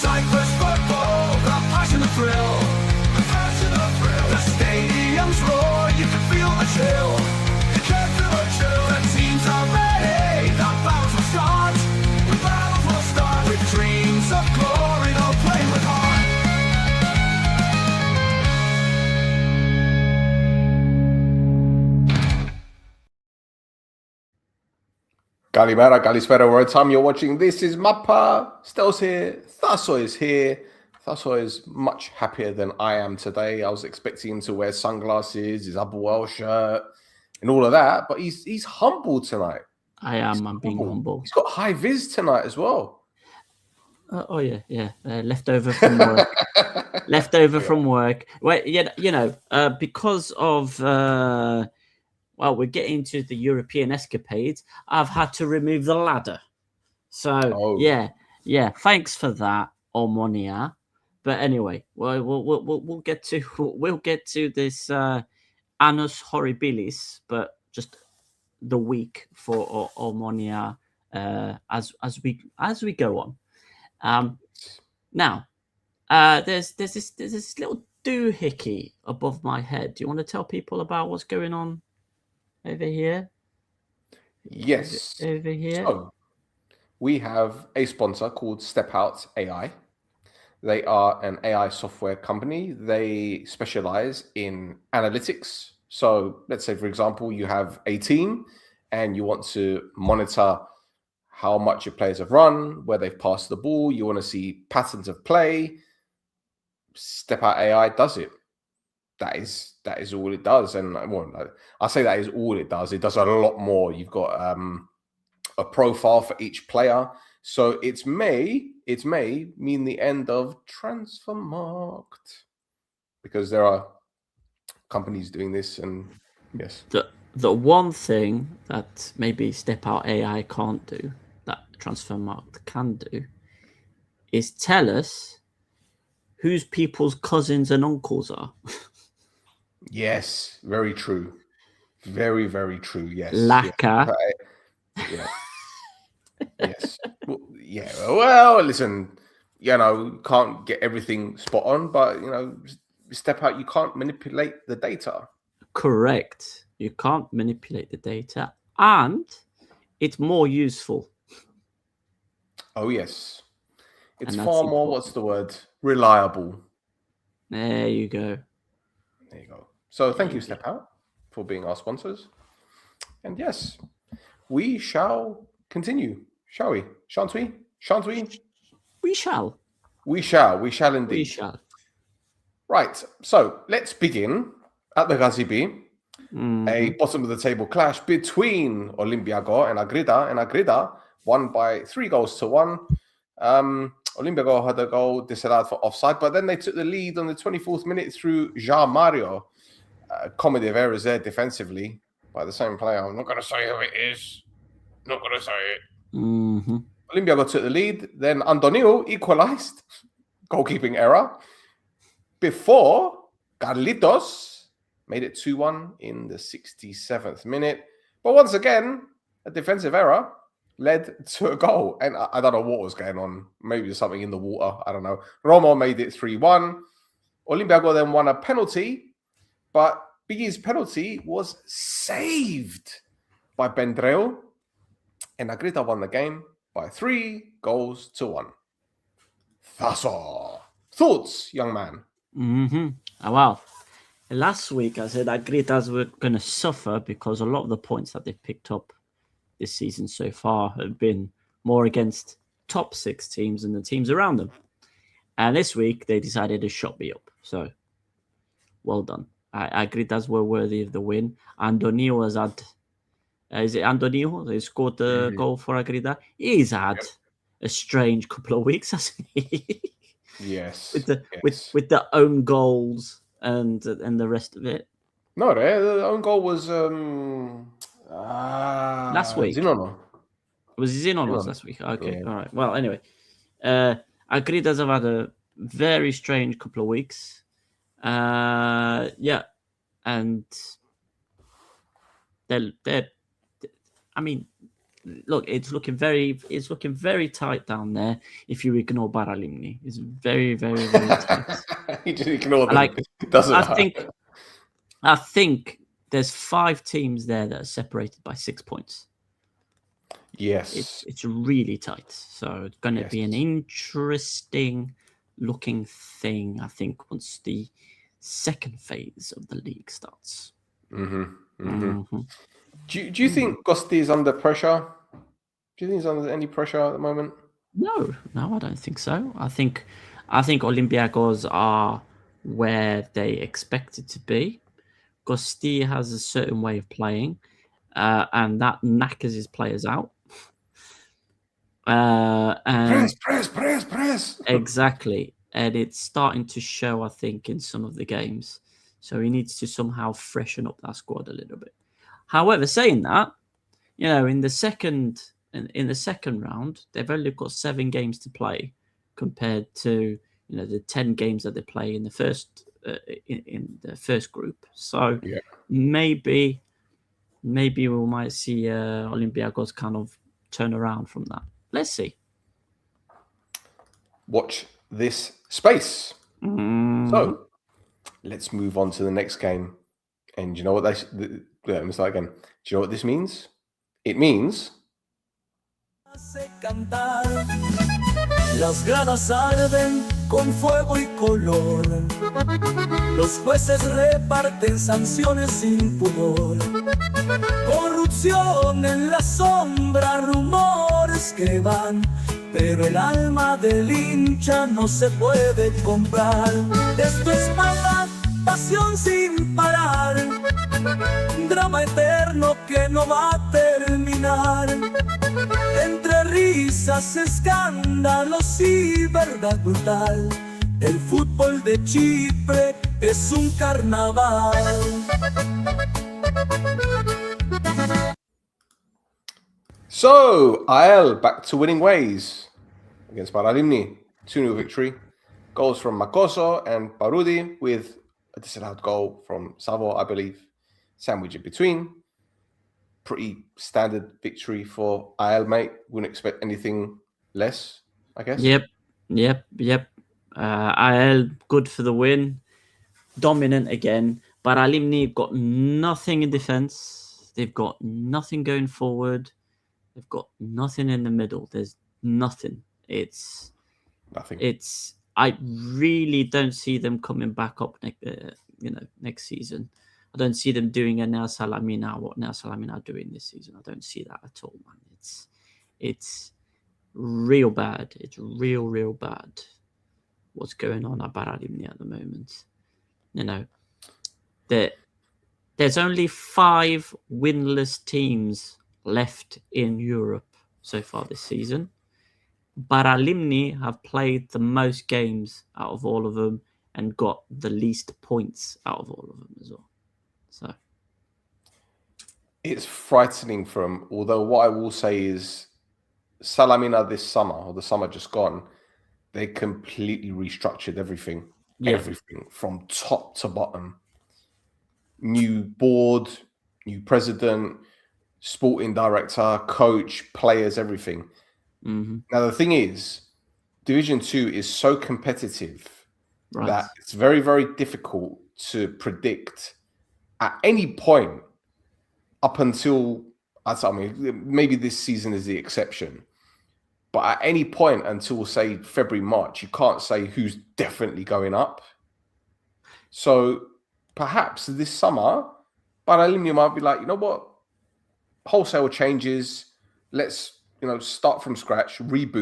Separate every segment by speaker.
Speaker 1: Cyprus football, the passion, the thrill. The passion, the thrill. The stadiums roar, you can feel the chill. You can feel the chill. The teams are ready, the battles will start. The battles will start with dreams of glory, they'll play with heart.
Speaker 2: Kalimera, Kalispera, whatever time you're watching. This is Mappa. Stel's here. Thasso is here. Thasso is much happier than I am today. I was expecting him to wear sunglasses, his APOEL shirt, and all of that, but he's humble tonight.
Speaker 3: I'm being humble.
Speaker 2: He's got high vis tonight as well.
Speaker 3: Leftover from work. From work. Well, because of we're getting to the European escapades. I've had to remove the ladder. So thanks for that, Omonoia. But anyway, we'll get to this annus horribilis, but just the week for Omonoia as we go on. Now, there's this little doohickey above my head. Do you want to tell people about what's going on over here?
Speaker 2: Yes.
Speaker 3: Over here.
Speaker 2: So, we have a sponsor called Step Out AI. They are an AI software company. They specialize in analytics. So let's say, for example, you have a team and you want to monitor how much your players have run, where they've passed the ball. You want to see patterns of play. Step Out AI does it. That is all it does. And I say that is all it does. It does a lot more. You've got a profile for each player. So it may mean the end of Transfermarkt, because there are companies doing this. And yes,
Speaker 3: the one thing that maybe Step Out AI can't do, that Transfermarkt can do, is tell us whose people's cousins and uncles are.
Speaker 2: Yes, very true. Very, very true. Yes.
Speaker 3: Laka.
Speaker 2: Yeah. Yes. Well, listen, can't get everything spot on, but Step Out, you can't manipulate the data.
Speaker 3: Correct. You can't manipulate the data, and it's more useful.
Speaker 2: Oh yes. It's far more, what's the word? Reliable.
Speaker 3: There you go.
Speaker 2: There you go. So thank you, Step Out, for being our sponsors. And yes, we shall continue, shall we? Shan't we? Shan't we?
Speaker 3: We shall.
Speaker 2: We shall. We shall indeed.
Speaker 3: We shall.
Speaker 2: Right. So let's begin at the Gazibi. A bottom of the table clash between Olympiaco and Agrida. And Agrida won by 3-1. Olympiaco had a goal disallowed for offside, but then they took the lead on the 24th minute through João Mario. Comedy of errors there defensively by the same player. I'm not going to say who it is. Not going to say it. Olympiaco took the lead. Then Antonio equalized. Goalkeeping error. Before Carlitos made it 2-1 in the 67th minute. But once again, a defensive error led to a goal. And I don't know what was going on. Maybe there's something in the water. I don't know. Romo made it 3-1. Olympiaco then won a penalty. But Biggie's penalty was saved by Bendreo. And Agrita won the game by 3-1. Thasso. Thoughts, young man?
Speaker 3: Oh, wow. Last week I said Agritas were going to suffer because a lot of the points that they've picked up this season so far have been more against top 6 teams than the teams around them. And this week they decided to shut me up. So, well done. Agritas were worthy of the win. Antonio has had... is it Antonio who scored the goal for Agrita? He's had a strange couple of weeks, hasn't he?
Speaker 2: Yes.
Speaker 3: With the own goals and the rest of it.
Speaker 2: No, the own goal was
Speaker 3: last week.
Speaker 2: Zinono.
Speaker 3: Was Zinono last week? Okay, all right. Well, anyway, Agritas have had a very strange couple of weeks. And they're I mean, look, it's looking very tight down there. If you ignore Baralimni, it's very, very, very tight.
Speaker 2: You just ignore them.
Speaker 3: Like,
Speaker 2: Doesn't
Speaker 3: I
Speaker 2: matter.
Speaker 3: think there's 5 teams there that are separated by 6 points.
Speaker 2: Yes.
Speaker 3: It's really tight. So it's going to be an
Speaker 2: Yes.
Speaker 3: interesting looking thing, I think, once the second phase of the league starts.
Speaker 2: Do you think Gosti is under pressure? Do you think he's under any pressure at the moment?
Speaker 3: No, I don't think so. I think Olympiacos are where they expected to be. Gosti has a certain way of playing, and that knackers his players out. And
Speaker 2: Press.
Speaker 3: exactly, and it's starting to show, I think, in some of the games. So he needs to somehow freshen up that squad a little bit. However, saying that, in the second round, they've only got 7 games to play compared to the 10 games that they play in the first in the first group. So
Speaker 2: Yeah.
Speaker 3: maybe we might see Olympiacos kind of turn around from that. Let's see.
Speaker 2: Watch this space.
Speaker 3: Mm.
Speaker 2: So let's move on to the next game. And you know what let me start again. Do you know what this means? It means
Speaker 1: Hace cantar. Las gradas arden con fuego y color. Los jueces reparten sanciones sin pudor. Corrupción en la sombra, rumores que van. Pero el alma del hincha no se puede comprar. Esto es maldad, pasión sin parar. Drama eterno que no va a terminar. Entre risas, escándalos y verdad brutal. El fútbol de Chipre es un carnaval.
Speaker 2: so APOEL back to winning ways against Paralimni. 2-0 victory. Goals from Makoso and Parudi with a disallowed goal from Savo, I believe. Sandwich in between. Pretty standard victory for APOEL, mate. Wouldn't expect anything less, I guess.
Speaker 3: Yep. AL good for the win. Dominant again. But Alimni got nothing in defense. They've got nothing going forward. They've got nothing in the middle. There's nothing. It's
Speaker 2: Nothing.
Speaker 3: I really don't see them coming back up next season. I don't see them doing a Nel Salamina, what Nel Salamina are doing this season. I don't see that at all, man. It's real bad. It's real bad what's going on at Baralimni at the moment. There's only 5 winless teams left in Europe so far this season. Baralimni have played the most games out of all of them and got the least points out of all of them as well. So
Speaker 2: it's frightening from, although what I will say is Salamina this summer, or the summer just gone, they completely restructured everything.
Speaker 3: Yeah.
Speaker 2: Everything from top to bottom. New board, new president, sporting director, coach, players, everything. Now, the thing is, Division 2 is so competitive that it's very, very difficult to predict at any point up until, maybe this season is the exception, but at any point until, say, February, March, you can't say who's definitely going up. So perhaps this summer, Baralimni might be like, you know what? Wholesale changes. Let's, start from scratch, complete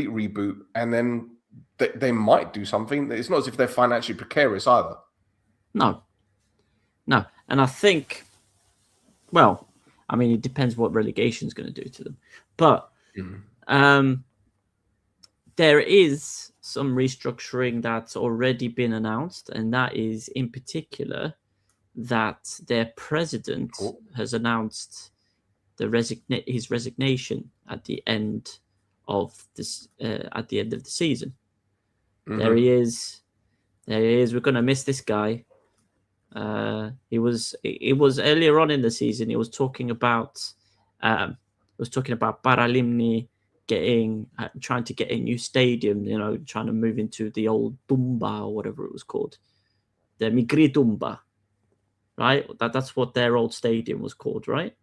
Speaker 2: reboot, and then they might do something. It's not as if they're financially precarious either.
Speaker 3: No. And I think, it depends what relegation is going to do to them. But there is some restructuring that's already been announced, and that is in particular that their president has announced his resignation at the end of this at the end of the season. There he is. We're gonna miss this guy. It was earlier on in the season. He was talking about was talking about Paralimni trying to get a new stadium, trying to move into the old Dumba or whatever it was called, the Migri Dumba, right? That's what their old stadium was called, right?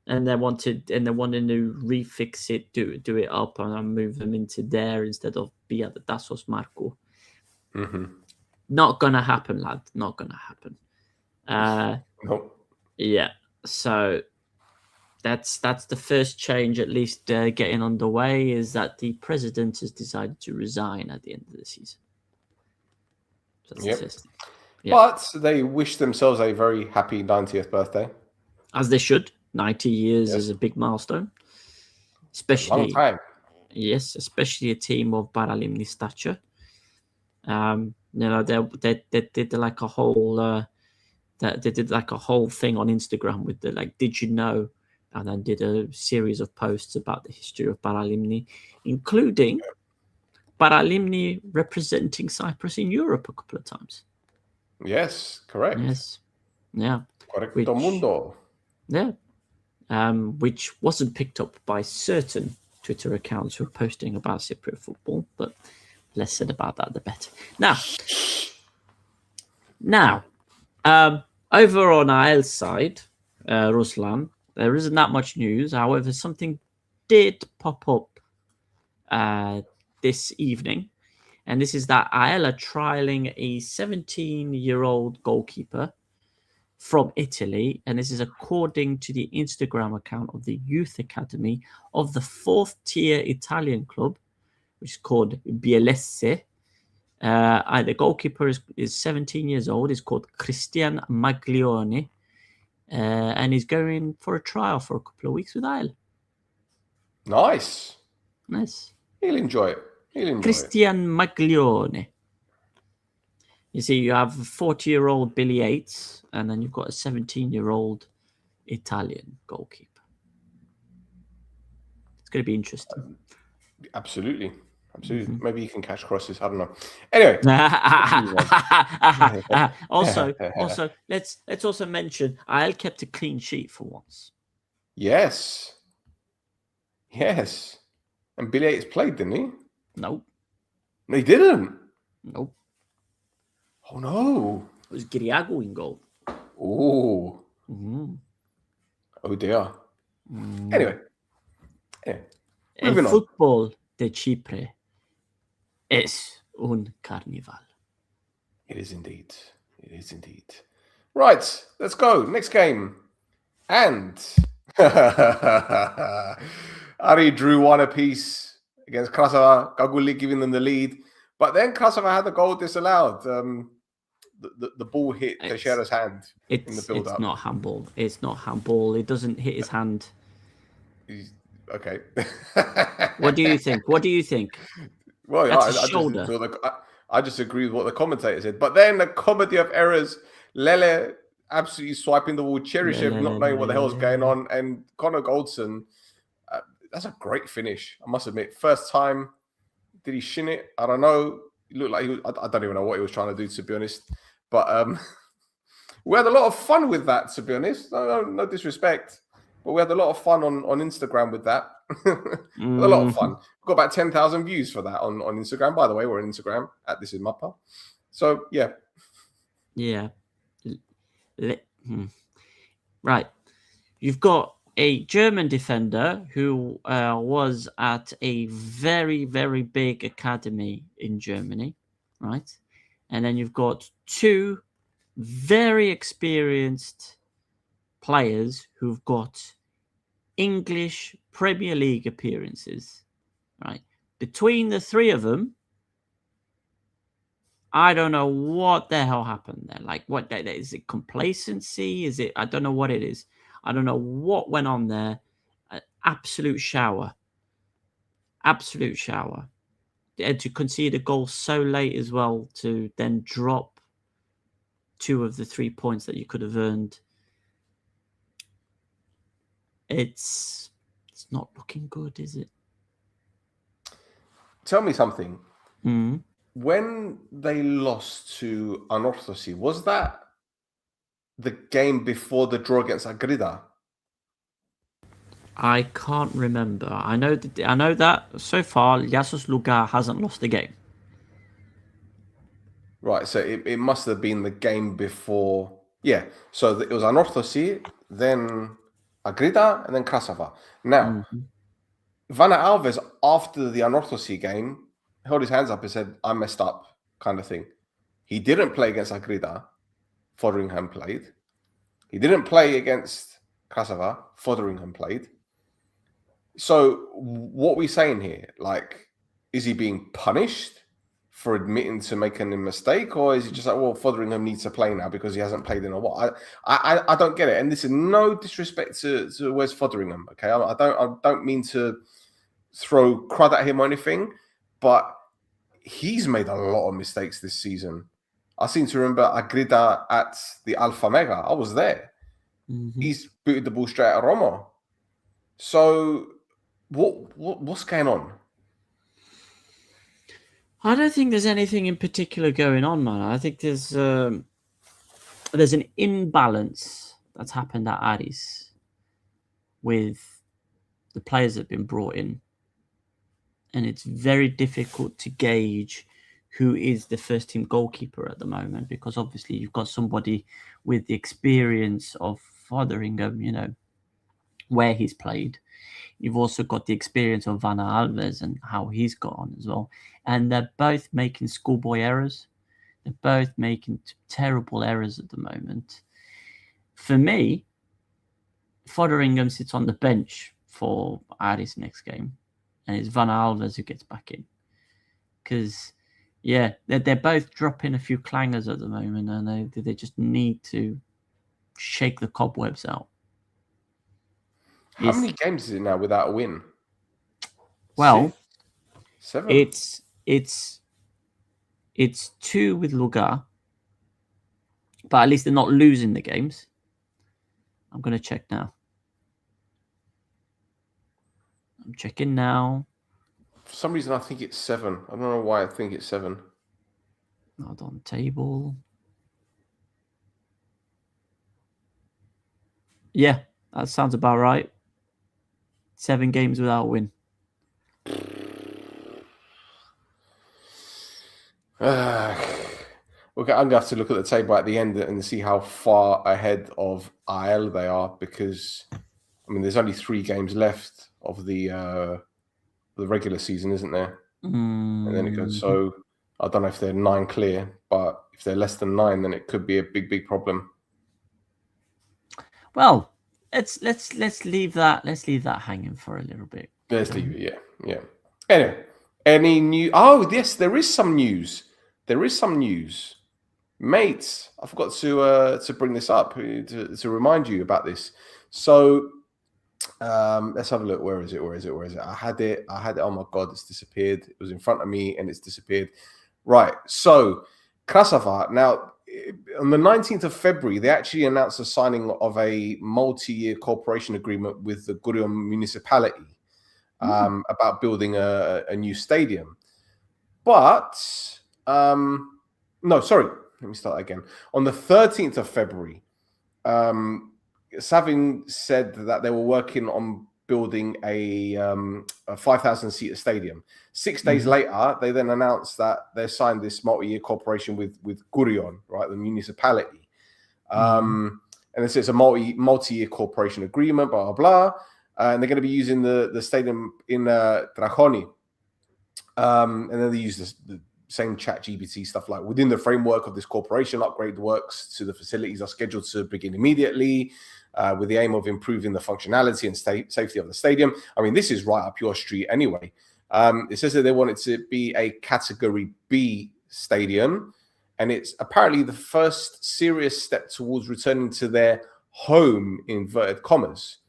Speaker 3: And they wanted to refix it, do it up, and move them into there instead of be at the Thasso Marco.
Speaker 2: Mm-hmm.
Speaker 3: Not gonna happen, lad. Not gonna happen.
Speaker 2: Nope.
Speaker 3: Yeah. So that's the first change, at least getting underway, is that the president has decided to resign at the end of the season. So that's the first thing. Yeah.
Speaker 2: But they wish themselves a very happy 90th birthday.
Speaker 3: As they should. 90 years is a big milestone. Especially,
Speaker 2: long time.
Speaker 3: Yes, especially a team of Paralimni stature. They did like a whole they did like a whole thing on Instagram with the did you know, and then did a series of posts about the history of Paralimni, including Paralimni representing Cyprus in Europe a couple of times.
Speaker 2: Yes, correct.
Speaker 3: Yes, yeah,
Speaker 2: Correcto mundo.
Speaker 3: Yeah, which wasn't picked up by certain Twitter accounts who are posting about Cypriot football, but less said about that, the better. Now, over on APOEL's side, Ruslan, there isn't that much news. However, something did pop up this evening, and this is that APOEL are trialing a 17-year-old goalkeeper from Italy, and this is according to the Instagram account of the youth academy of the 4th-tier Italian club, which is called Bielesse. The goalkeeper is 17 years old. He's called Cristian Maglione, and he's going for a trial for a couple of weeks with APOEL.
Speaker 2: Nice. He'll enjoy it.
Speaker 3: Cristian Maglione. You see, you have a 40-year-old Billy Yates, and then you've got a 17-year-old Italian goalkeeper. It's going to be interesting.
Speaker 2: Absolutely. Mm-hmm. Maybe you can catch crosses. I don't know. Anyway.
Speaker 3: also, let's also mention APOEL kept a clean sheet for once.
Speaker 2: Yes. And Billy Yates played, didn't he?
Speaker 3: Nope.
Speaker 2: No, he didn't.
Speaker 3: Nope.
Speaker 2: Oh no!
Speaker 3: It was Griago in goal.
Speaker 2: Oh.
Speaker 3: Mm-hmm.
Speaker 2: Oh dear. Anyway.
Speaker 3: El fútbol de Chipre es un carnival.
Speaker 2: It is indeed. Right, let's go. Next game. And Ari drew 1 apiece against Krasava. Gaguli giving them the lead. But then Krasava had the goal disallowed. The ball hit Teixeira's hand in the build-up.
Speaker 3: It's not handball. It doesn't hit his hand.
Speaker 2: Okay.
Speaker 3: What do you think?
Speaker 2: Well, I just agree with what the commentator said. But then the comedy of errors, Lele absolutely swiping the ball, Cheryshev not knowing what the hell's going on, and Connor Goldson, that's a great finish, I must admit. First time, did he shin it? I don't know. It looked like I don't even know what he was trying to do, to be honest. But we had a lot of fun with that, to be honest. No disrespect. But we had a lot of fun on Instagram with that. A lot of fun. We've got about 10,000 views for that on Instagram. By the way, we're on Instagram at This Is Mappa. So, yeah.
Speaker 3: Yeah. Right. You've got a German defender who was at a very, very big academy in Germany, right? And then you've got 2 very experienced players who've got English Premier League appearances, right? Between the 3 of them, I don't know what the hell happened there. What is it? Complacency? Is it? I don't know what it is. I don't know what went on there. Absolute shower. And to concede a goal so late as well, to then drop 2 of the 3 points that you could have earned. It's not looking good, is it?
Speaker 2: Tell me something.
Speaker 3: Mm-hmm.
Speaker 2: When they lost to Anorthosis, was that the game before the draw against Agrida?
Speaker 3: I can't remember. I know that so far Yasus Lugar hasn't lost a game.
Speaker 2: Right, so it must have been the game before. Yeah, so it was Anorthosi, then Agrida, and then Krasava. Now, Vanna Alves, after the Anorthosi game, held his hands up and said, I messed up, kind of thing. He didn't play against Agrida, Fotheringham played. He didn't play against Krasava, Fotheringham played. So what are we saying here? Like, is he being punished for admitting to making a mistake, or is it just like, well, Fotheringham needs to play now because he hasn't played in a while? I don't get it. And this is no disrespect to Wes Fotheringham. Okay, I don't mean to throw crud at him or anything, but he's made a lot of mistakes this season. I seem to remember Agrida at the Alpha Mega. I was there. He's booted the ball straight at Romo. So what's going on?
Speaker 3: I don't think there's anything in particular going on, man. I think there's an imbalance that's happened at Aris with the players that have been brought in. And it's very difficult to gauge who is the first team goalkeeper at the moment, because obviously you've got somebody with the experience of Fotheringham, you know, where he's played. You've also got the experience of Vanna Alves and how he's got on as well. And they're both making schoolboy errors. They're both making terrible errors at the moment. For me, Fotheringham sits on the bench for Aris next game. And it's Vanna Alves who gets back in. Because, yeah, they're both dropping a few clangers at the moment. And they just need to shake the cobwebs out.
Speaker 2: How many games is it now without a win?
Speaker 3: Well,
Speaker 2: 7.
Speaker 3: It's 2 with Lugar, but at least they're not losing the games. I'm going to check now. I'm checking now.
Speaker 2: For some reason, I think it's 7. I don't know why I think it's 7.
Speaker 3: Not on table. Yeah, that sounds about right. 7 games without a win.
Speaker 2: Okay, I'm going to have to look at the table at the end and see how far ahead of APOEL they are, because, I mean, there's only 3 games left of the regular season, isn't there? And then it goes, so I don't know if they're 9 clear, but if they're less than 9, then it could be a big problem.
Speaker 3: Well, let's leave that hanging for a little bit.
Speaker 2: Let's leave it, yeah. Anyway, any new? Oh, yes, there is some news. Mates, I forgot to bring this up to remind you about this. So let's have a look. Where is it? I had it. Oh my God, it's disappeared. It was in front of me and it's disappeared. Right. So Krasava, now on the 19th of February, they actually announced the signing of a multi-year cooperation agreement with the Gurion municipality about building a new stadium. But no, sorry. Let me start again. On the 13th of February, Savin said that they were working on building a 5,000-seater stadium. 6 days later, they then announced that they signed this multi-year cooperation with Gurion, right, the municipality. And they said it's a multi-year cooperation agreement, blah, blah, blah. And they're going to be using the stadium in Trachoni. And then they use the same ChatGPT stuff, like within the framework of this corporation, upgrade works to the facilities are scheduled to begin immediately with the aim of improving the functionality and safety of the stadium. I mean, this is right up your street anyway. It says that they want it to be a Category B stadium, and it's apparently the first serious step towards returning to their home, in inverted commas.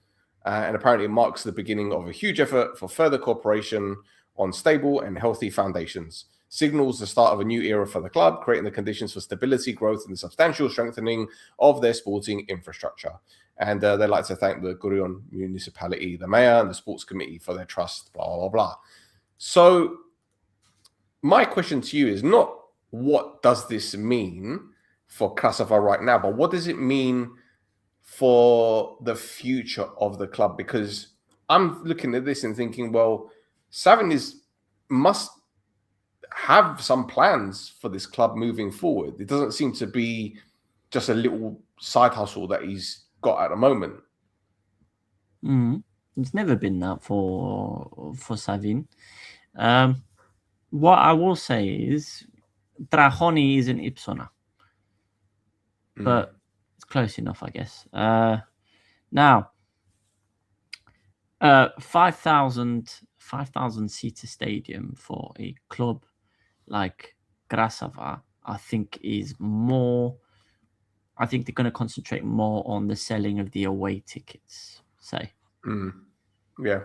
Speaker 2: And apparently it marks the beginning of a huge effort for further cooperation on stable and healthy foundations. Signals the start of a new era for the club, creating the conditions for stability, growth, and the substantial strengthening of their sporting infrastructure. And they'd like to thank the Gurion municipality, the mayor, and the sports committee for their trust, blah, blah, blah. So my question to you is not what does this mean for Krasava right now, but what does it mean for the future of the club? Because I'm looking at this and thinking, well, Savin must have some plans for this club moving forward. It doesn't seem to be just a little side hustle that he's got at the moment.
Speaker 3: It's never been that for Savin. What I will say is Drahoni isn't Ipsona, but it's close enough, I guess. Now, 5,000 seater stadium for a club like Krasava, I think is more. I think they're going to concentrate more on the selling of the away tickets, say.
Speaker 2: Yeah.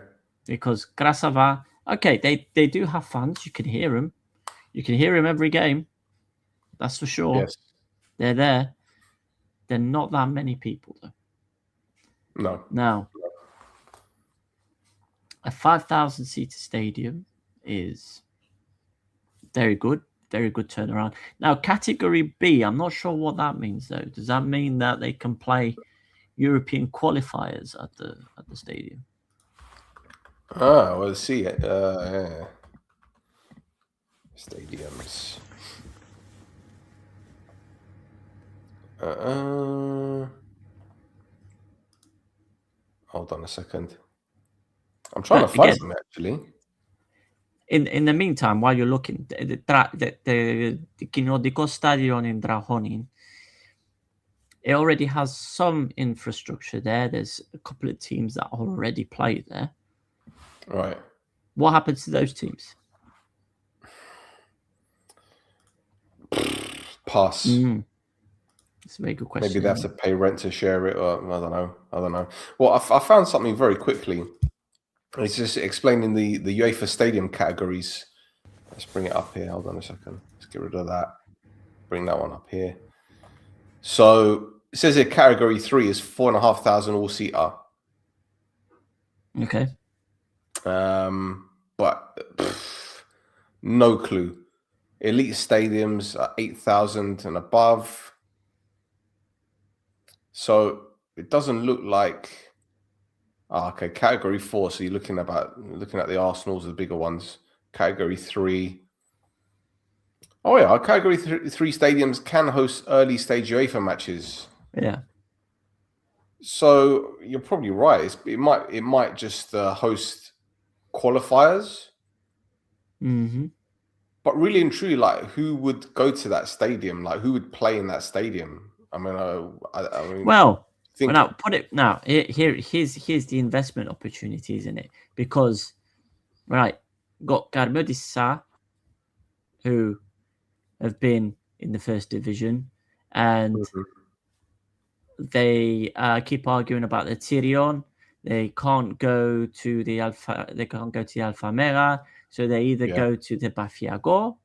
Speaker 3: Because Krasava, okay, they do have fans. You can hear them. You can hear them every game. That's for sure.
Speaker 2: Yes.
Speaker 3: They're there. They're not that many people, though.
Speaker 2: No.
Speaker 3: Now, a 5,000 seater stadium is very good turnaround. Now, Category B, I'm not sure what that means, though. Does that mean that they can play European qualifiers at the stadium?
Speaker 2: Ah, well, see it. Yeah. Stadiums. Hold on a second. I'm trying to find them actually.
Speaker 3: In the meantime, while you're looking, the Kinodiko Stadion in Drahonin, it already has some infrastructure there. There's a couple of teams that already play there.
Speaker 2: Right.
Speaker 3: What happens to those teams?
Speaker 2: Pass.
Speaker 3: It's a very good question.
Speaker 2: Maybe they have to pay rent to share it, or I don't know. Well, I found something very quickly. It's just explaining the UEFA stadium categories. Let's bring it up here. Hold on a second. Let's get rid of that. Bring that one up here. So it says here category 3 is 4,500 all seater.
Speaker 3: Okay.
Speaker 2: But no clue. Elite stadiums are 8,000 and above. So it doesn't look like. Okay, category 4. So you're looking at the Arsenals, the bigger ones. Category 3. Oh yeah, category 3 stadiums can host early stage UEFA matches.
Speaker 3: Yeah.
Speaker 2: So you're probably right. It might just host qualifiers. But really and truly, like, who would go to that stadium? Like, who would play in that stadium? I mean,
Speaker 3: well, now put it now. Here's the investment opportunity, isn't it? Because got Garbodissa, who have been in the first division, and they keep arguing about the Tyrion. They can't go to the Alpha. They can't go to the Alpha Mega, so they either go to the Bafiago,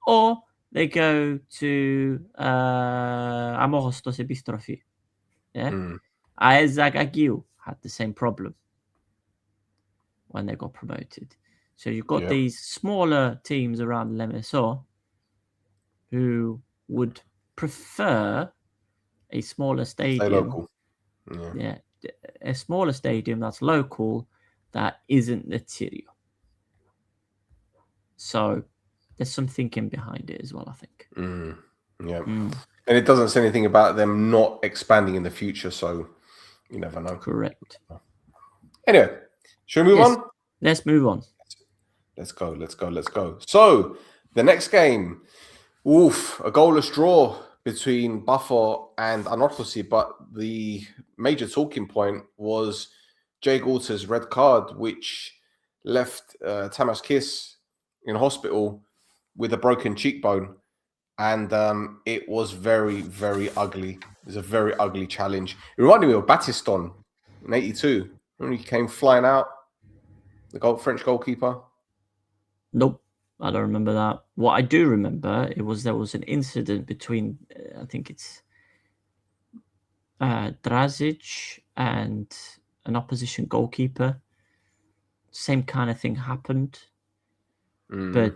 Speaker 3: or they go to Amorostos Epistrophy. Yeah, AES Zagagiu had the same problem when they got promoted. So you've got these smaller teams around Lemeso who would prefer a smaller stadium.
Speaker 2: Stay local.
Speaker 3: Yeah, a smaller stadium that's local that isn't the Tirio. So there's some thinking behind it as well, I think.
Speaker 2: Yeah. And it doesn't say anything about them not expanding in the future, so you never know.
Speaker 3: Correct.
Speaker 2: Anyway, should we move on?
Speaker 3: Let's move on.
Speaker 2: Let's go. So the next game, a goalless draw between Buffalo and Anorthosi, but the major talking point was Jay Galter's red card, which left Tamas Kiss in hospital with a broken cheekbone. And it was very, very ugly. It was a very ugly challenge. It reminded me of Battiston in '82 when he came flying out, the French goalkeeper.
Speaker 3: Nope, I don't remember that. What I do remember, there was an incident between, I think it's Drazic and an opposition goalkeeper. Same kind of thing happened. But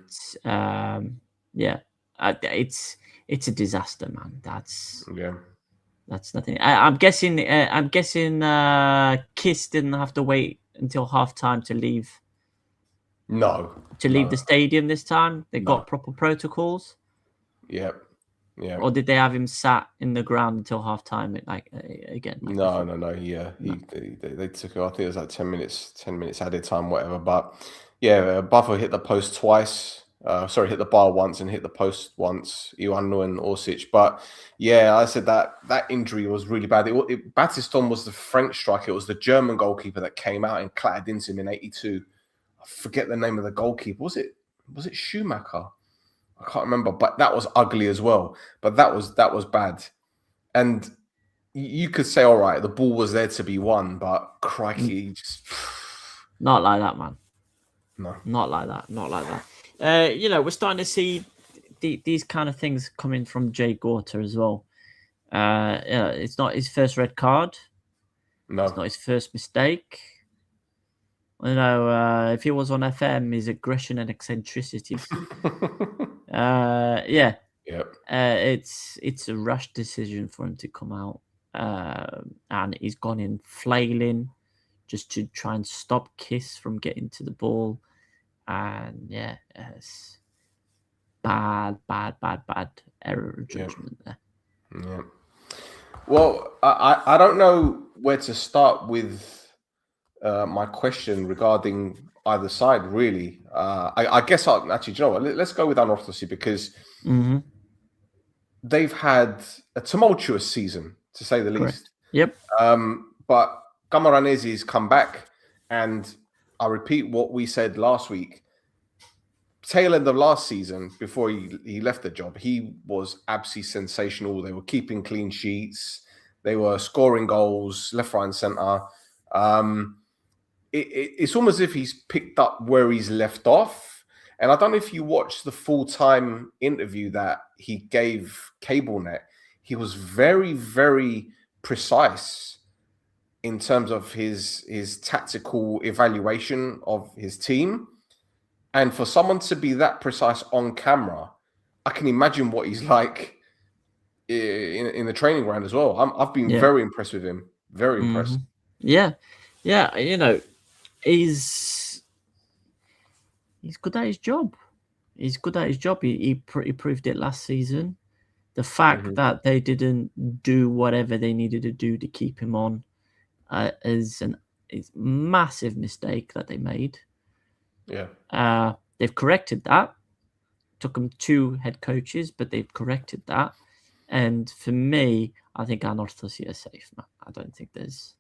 Speaker 3: it's a disaster, man. That's That's nothing. I'm guessing. Kiss didn't have to wait until halftime to leave
Speaker 2: No.
Speaker 3: the stadium this time. They got
Speaker 2: No.
Speaker 3: proper protocols.
Speaker 2: Yeah.
Speaker 3: Or did they have him sat in the ground until halftime?
Speaker 2: No. Yeah, they took. I think it was like 10 minutes added time, whatever. But yeah, Buffer hit the post twice. Hit the bar once and hit the post once. Ioannou and Orsic. But yeah, I said that injury was really bad. Battiston was the French striker. It was the German goalkeeper that came out and clattered into him in 82. I forget the name of the goalkeeper. Was it Schumacher? I can't remember. But that was ugly as well. But that was bad. And you could say, all right, the ball was there to be won, but crikey, just
Speaker 3: not like that, man.
Speaker 2: No,
Speaker 3: not like that. We're starting to see these kind of things coming from Jay Gorter as well. It's not his first red card.
Speaker 2: No,
Speaker 3: it's not his first mistake. If he was on FM, his aggression and eccentricities.
Speaker 2: Yep.
Speaker 3: It's a rash decision for him to come out, and he's gone in flailing just to try and stop Kiss from getting to the ball. And it's bad error of judgment there.
Speaker 2: Yeah. Well, I don't know where to start with my question regarding either side, really. I guess actually, do you know what? Let's go with Anorthosi because they've had a tumultuous season, to say the least.
Speaker 3: Yep.
Speaker 2: But Camoranesi's come back, and I repeat what we said last week. Tail end of last season, before he left the job, he was absolutely sensational. They were keeping clean sheets. They were scoring goals left, right, and centre. It's almost as if he's picked up where he's left off. And I don't know if you watched the full-time interview that he gave CableNet. He was very, very precise in terms of his tactical evaluation of his team. And for someone to be that precise on camera, I can imagine what he's like in the training ground as well. I've been very impressed with him. Very impressed.
Speaker 3: Yeah. He's good at his job. He proved it last season. The fact that they didn't do whatever they needed to do to keep him on is a massive mistake that they made.
Speaker 2: Yeah.
Speaker 3: They've corrected that. Took them 2 head coaches, but they've corrected that. And for me, I think Anorthosi are safe, man. I don't think there's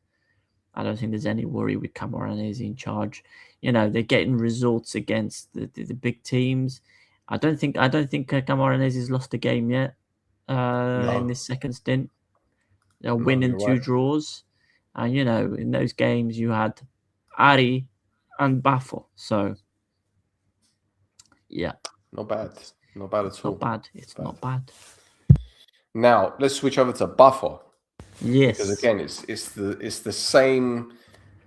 Speaker 3: any worry with Camoranesi in charge. They're getting results against the big teams. I don't think Camoranesi's lost a game yet in this second stint. They're winning 2 draws. And, in those games, you had Ari and Bafo. So, yeah.
Speaker 2: Not bad. Not bad at all.
Speaker 3: It's not bad.
Speaker 2: Now, let's switch over to Buffer.
Speaker 3: Yes.
Speaker 2: Because again, it's the same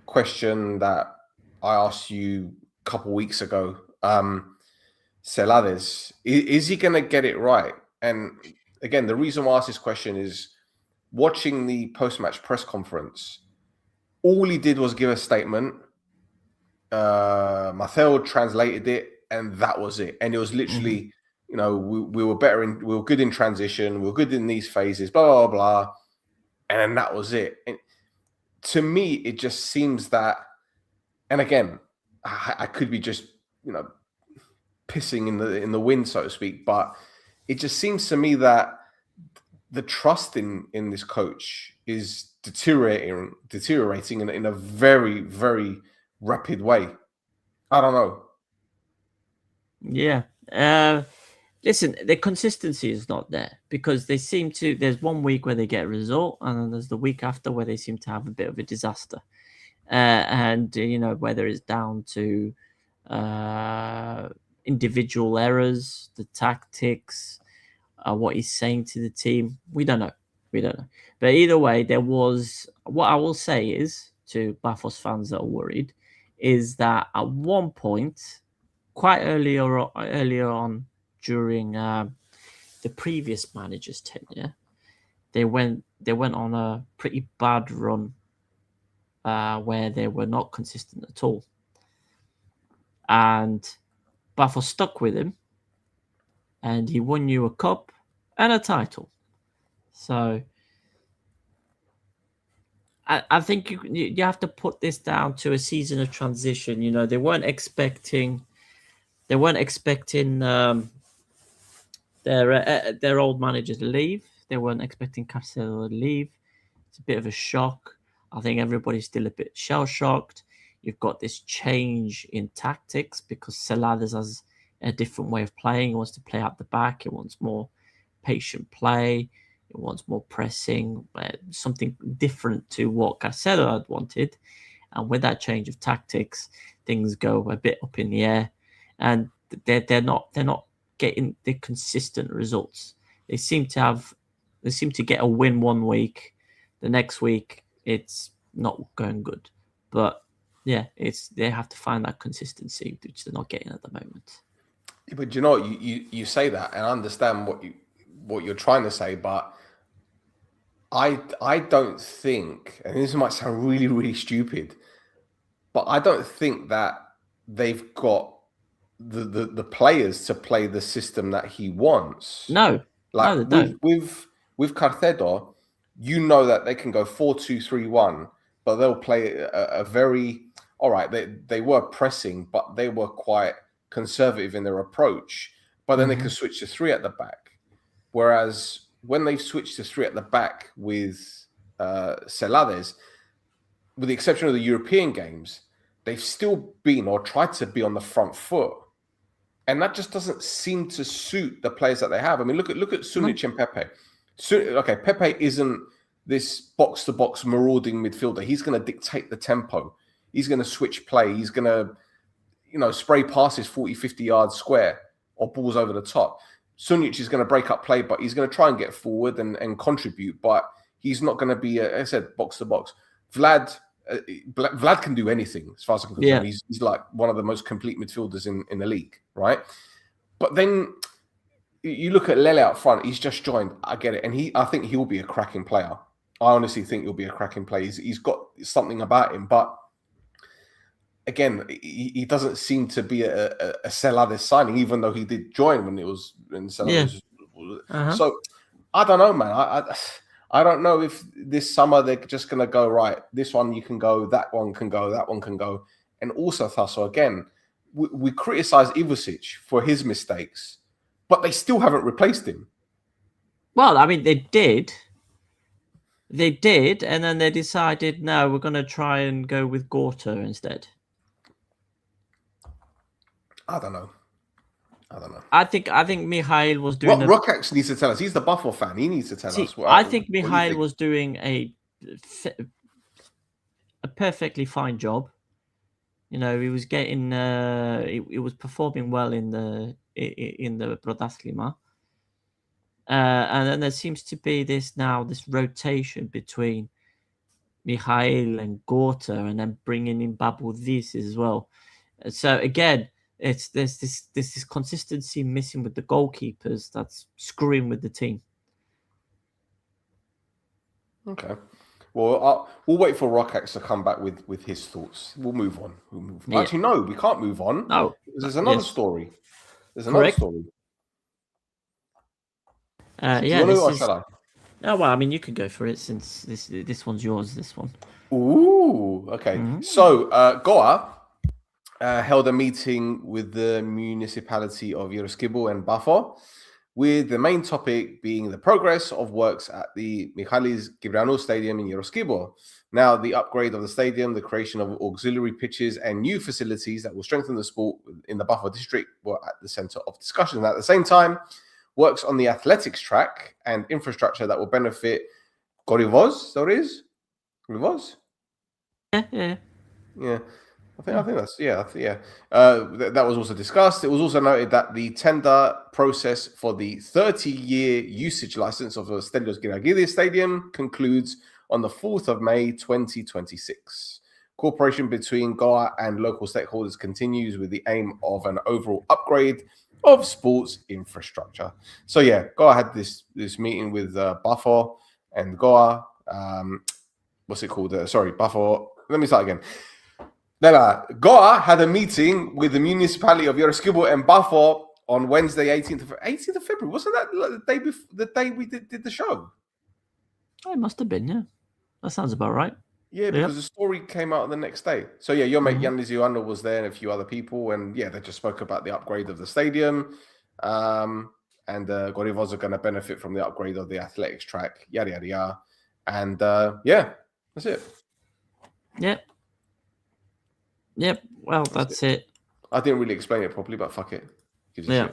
Speaker 2: question that I asked you a couple of weeks ago. Celades, is he going to get it right? And again, the reason why I asked this question is watching the post-match press conference, all he did was give a statement. Matteo translated it, and that was it. And it was literally, we were we were good in transition, we were good in these phases, blah, blah, blah. And that was it. And to me, it just seems that, and again, I could be just, pissing in the wind, so to speak, but it just seems to me that the trust in this coach is deteriorating in a very, very rapid way. I don't know.
Speaker 3: Yeah. Listen, the consistency is not there because they seem to. There's one week where they get a result, and then there's the week after where they seem to have a bit of a disaster. And whether it's down to individual errors, the tactics, what he's saying to the team, we don't know. But either way, there was. What I will say is to Bafos fans that are worried, is that at one point, quite earlier on during the previous manager's tenure, they went on a pretty bad run where they were not consistent at all. And Buffalo stuck with him, and he won you a cup and a title. So I think you have to put this down to a season of transition. You know, they weren't expecting their old manager to leave. They weren't expecting Cancelo to leave. It's a bit of a shock. I think everybody's still a bit shell-shocked. You've got this change in tactics because Celades has a different way of playing. He wants to play out the back. He wants more patient play. He wants more pressing, something different to what Cancelo had wanted. And with that change of tactics, things go a bit up in the air, and they're not getting the consistent results. They seem to get a win one week, the next week it's not going good. But yeah, they have to find that consistency, which they're not getting at the moment.
Speaker 2: But you know, you say that, and I understand what you're trying to say, but I don't think, and this might sound really, really stupid, but I don't think that they've got the players to play the system that he wants.
Speaker 3: No,
Speaker 2: like
Speaker 3: no, they don't.
Speaker 2: with Carcedo, you know that they can go 4-2-3-1, but they'll play a very all right. They were pressing, but they were quite conservative in their approach. But then they can switch to 3 at the back. Whereas when they've switched to 3 at the back with Celades, with the exception of the European games, they've still been or tried to be on the front foot. And that just doesn't seem to suit the players that they have. I mean, look at Sunic and Pepe. Okay, Pepe isn't this box-to-box marauding midfielder. He's going to dictate the tempo. He's going to switch play. He's going to, spray passes 40, 50 yards square or balls over the top. Sunic is going to break up play, but he's going to try and get forward and contribute. But he's not going to be, as I said, box-to-box. Vlad can do anything as far as I'm concerned. Yeah. He's like one of the most complete midfielders in the league, right? But then you look at Lele out front. He's just joined. I get it, and I think he'll be a cracking player. I honestly think he'll be a cracking player. He's got something about him, but again, he doesn't seem to be a Celades signing, even though he did join when Celades. Yeah. So I don't know, man. I don't know if this summer they're just going to go, right, this one you can go, that one can go, that one can go. And also, Thasso, again, we criticize Ivosic for his mistakes, but they still haven't replaced him.
Speaker 3: Well, I mean, they did, and then they decided, no, we're going to try and go with Gorta instead.
Speaker 2: I don't know.
Speaker 3: I think Mihail was doing.
Speaker 2: Rokax needs to tell us. He's the Buffalo fan. He needs to tell us.
Speaker 3: I think Mihail was doing a perfectly fine job. You know, he was getting. He was performing well in the Prodaslima. And then there seems to be this rotation between Mihail and Gorta, and then bringing in Babudis as well. So again, there's this consistency missing with the goalkeepers that's screwing with the team. Okay,
Speaker 2: well, we'll wait for Rokax to come back with his thoughts. We'll move on. Yeah. Actually, no, we can't move on.
Speaker 3: No,
Speaker 2: there's another story. There's another story.
Speaker 3: Shall I? Oh, well, I mean, you can go for it since this one's yours. This one.
Speaker 2: Ooh, okay. Mm-hmm. So Goa held a meeting with the municipality of Yeroskibo and Bafo, with the main topic being the progress of works at the Michalis Gibreanu Stadium in Yeroskibo. Now, the upgrade of the stadium, the creation of auxiliary pitches, and new facilities that will strengthen the sport in the Bafo district were at the center of discussion. At the same time, works on the athletics track and infrastructure that will benefit Gorivoz. So it is Gorivoz. Yeah. I think that's that was also discussed. It was also noted that the tender process for the 30-year usage license of the Stelios Giragidis Stadium concludes on the 4th of May 2026. Cooperation between Goa and local stakeholders continues with the aim of an overall upgrade of sports infrastructure. So yeah, Goa had this meeting with Bafo, and Goa. What's it called? Bafo. Let me start again. Goa had a meeting with the municipality of Yeroskibo and Bafo on Wednesday, 18th of February. Wasn't that the day we did the show?
Speaker 3: It must have been, yeah. That sounds about right.
Speaker 2: Yeah, because the story came out the next day. So yeah, your mate Yannis Ioannou was there and a few other people, and yeah, they just spoke about the upgrade of the stadium, and Gorivos are going to benefit from the upgrade of the athletics track, yada yada yada, and yeah, that's it.
Speaker 3: Yep. Well, that's it.
Speaker 2: I didn't really explain it properly, but fuck it.
Speaker 3: Yeah.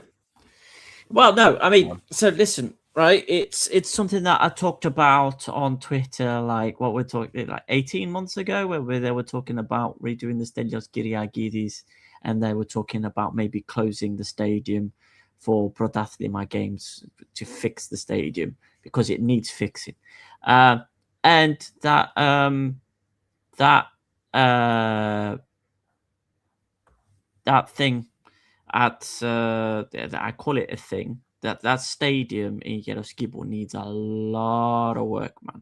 Speaker 3: Well, no, I mean, so listen, right? It's something that I talked about on Twitter, like what we're talking like 18 months ago, where they were talking about redoing the Stelios Kyriakidis, and they were talking about maybe closing the stadium for Protathlima games to fix the stadium because it needs fixing, and that thing at I call it a thing, that stadium in Yeroskibo needs a lot of work, man.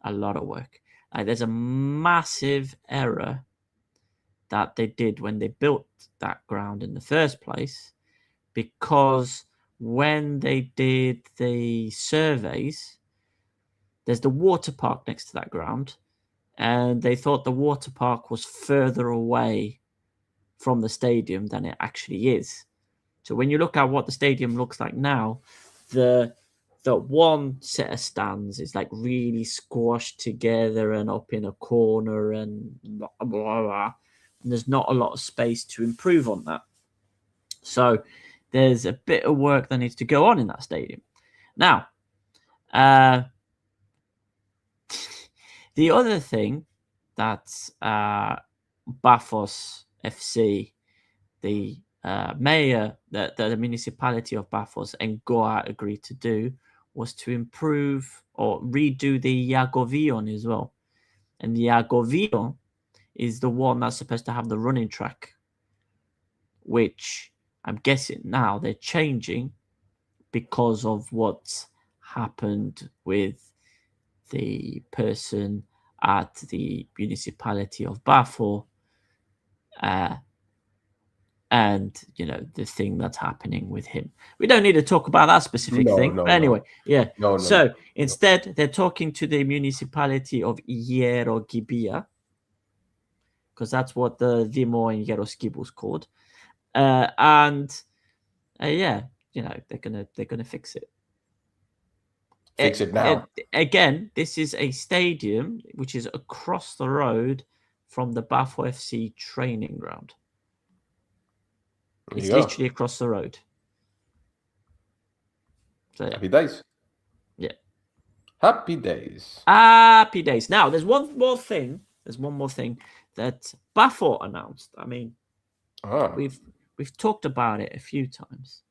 Speaker 3: A lot of work. There's a massive error that they did when they built that ground in the first place, because when they did the surveys, there's the water park next to that ground, and they thought the water park was further away from the stadium than it actually is. So when you look at what the stadium looks like now, the one set of stands is like really squashed together and up in a corner and blah, blah, blah. And there's not a lot of space to improve on that. So there's a bit of work that needs to go on in that stadium. Now, the other thing that Bafos FC, the mayor, the municipality of Bafos and Goa agreed to do was to improve or redo the Iagovion as well. And the Iagovion is the one that's supposed to have the running track, which I'm guessing now they're changing because of what's happened with the person at the municipality of Bafo, and the thing that's happening with him. We don't need to talk about that specific thing. But anyway, instead they're talking to the municipality of Ierogibia, because that's what the Vimo in Yeroskibo is called, and they're gonna fix it.
Speaker 2: Fix it now.
Speaker 3: Again, this is a stadium which is across the road from the Bafo FC training ground. It's literally across the road. So,
Speaker 2: Happy days.
Speaker 3: Yeah.
Speaker 2: Happy days.
Speaker 3: Happy days. Now, there's one more thing. That Bafo announced. I mean, we've talked about it a few times,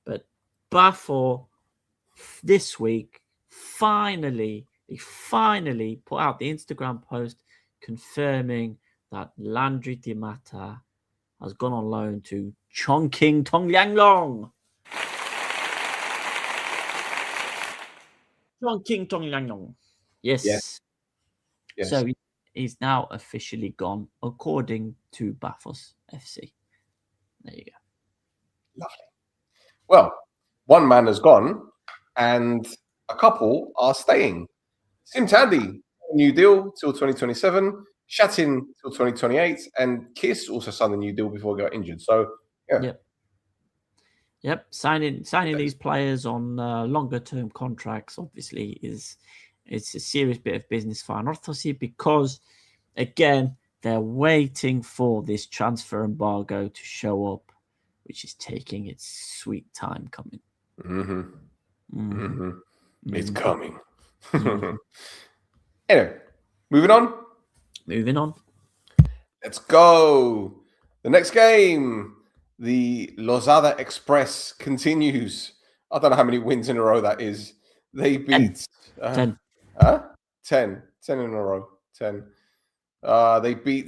Speaker 3: but Bafo this week finally put out the Instagram post confirming that Landry Di Matta has gone on loan to Chongqing Tonglianglong. Chongqing Tonglianglong. Yes. So he's now officially gone, according to Bafos FC. There you go.
Speaker 2: Lovely. Well, one man has gone, and a couple are staying. Sim Tandy, new deal till 2027. Shatin till 2028, and Kiss also signed a new deal before he got injured. So, yeah.
Speaker 3: Yep. Signing these players on longer term contracts obviously it's a serious bit of business for Anorthosis, because again they're waiting for this transfer embargo to show up, which is taking its sweet time coming.
Speaker 2: It's coming. Anyway, moving on. Let's go. The next game, the Lozada Express continues. I don't know how many wins in a row that is. They beat
Speaker 3: 10.
Speaker 2: 10 in a row. 10. They beat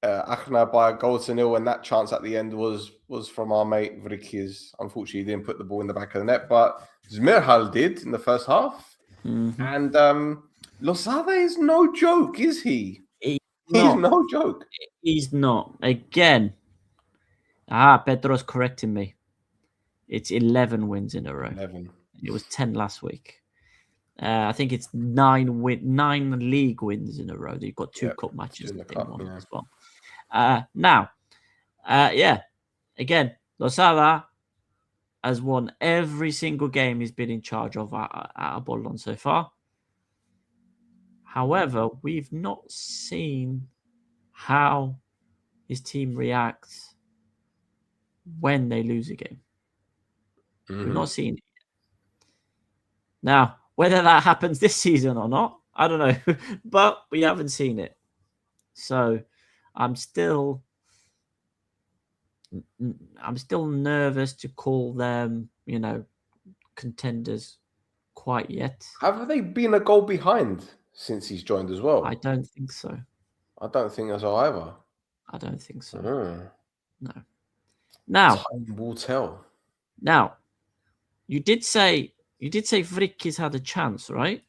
Speaker 2: Achna by a goal to nil, and that chance at the end was from our mate Vrikiz. Unfortunately, he didn't put the ball in the back of the net, but Zmirhal did in the first half.
Speaker 3: Mhm.
Speaker 2: And Lozada is no joke, is he?
Speaker 3: He's
Speaker 2: He's
Speaker 3: not.
Speaker 2: no joke.
Speaker 3: He's not. Again. Pedro's correcting me. It's 11 wins in a row.
Speaker 2: 11.
Speaker 3: It was 10 last week. I think it's 9 league wins in a row. You've got 2 cup matches
Speaker 2: in the
Speaker 3: that they
Speaker 2: cup,
Speaker 3: won
Speaker 2: yeah.
Speaker 3: as well. Now, again, Lozada has won every single game he's been in charge of at Apollon so far. However, we've not seen how his team reacts when they lose a game. We've not seen it. Now, whether that happens this season or not, I don't know. But we haven't seen it. So I'm still nervous to call them, contenders quite yet.
Speaker 2: Have they been a goal behind since he's joined as well?
Speaker 3: I don't think so.
Speaker 2: I don't think so either.
Speaker 3: I don't think so. No.
Speaker 2: Time will tell.
Speaker 3: Now, you did say Vrikis had a chance, right?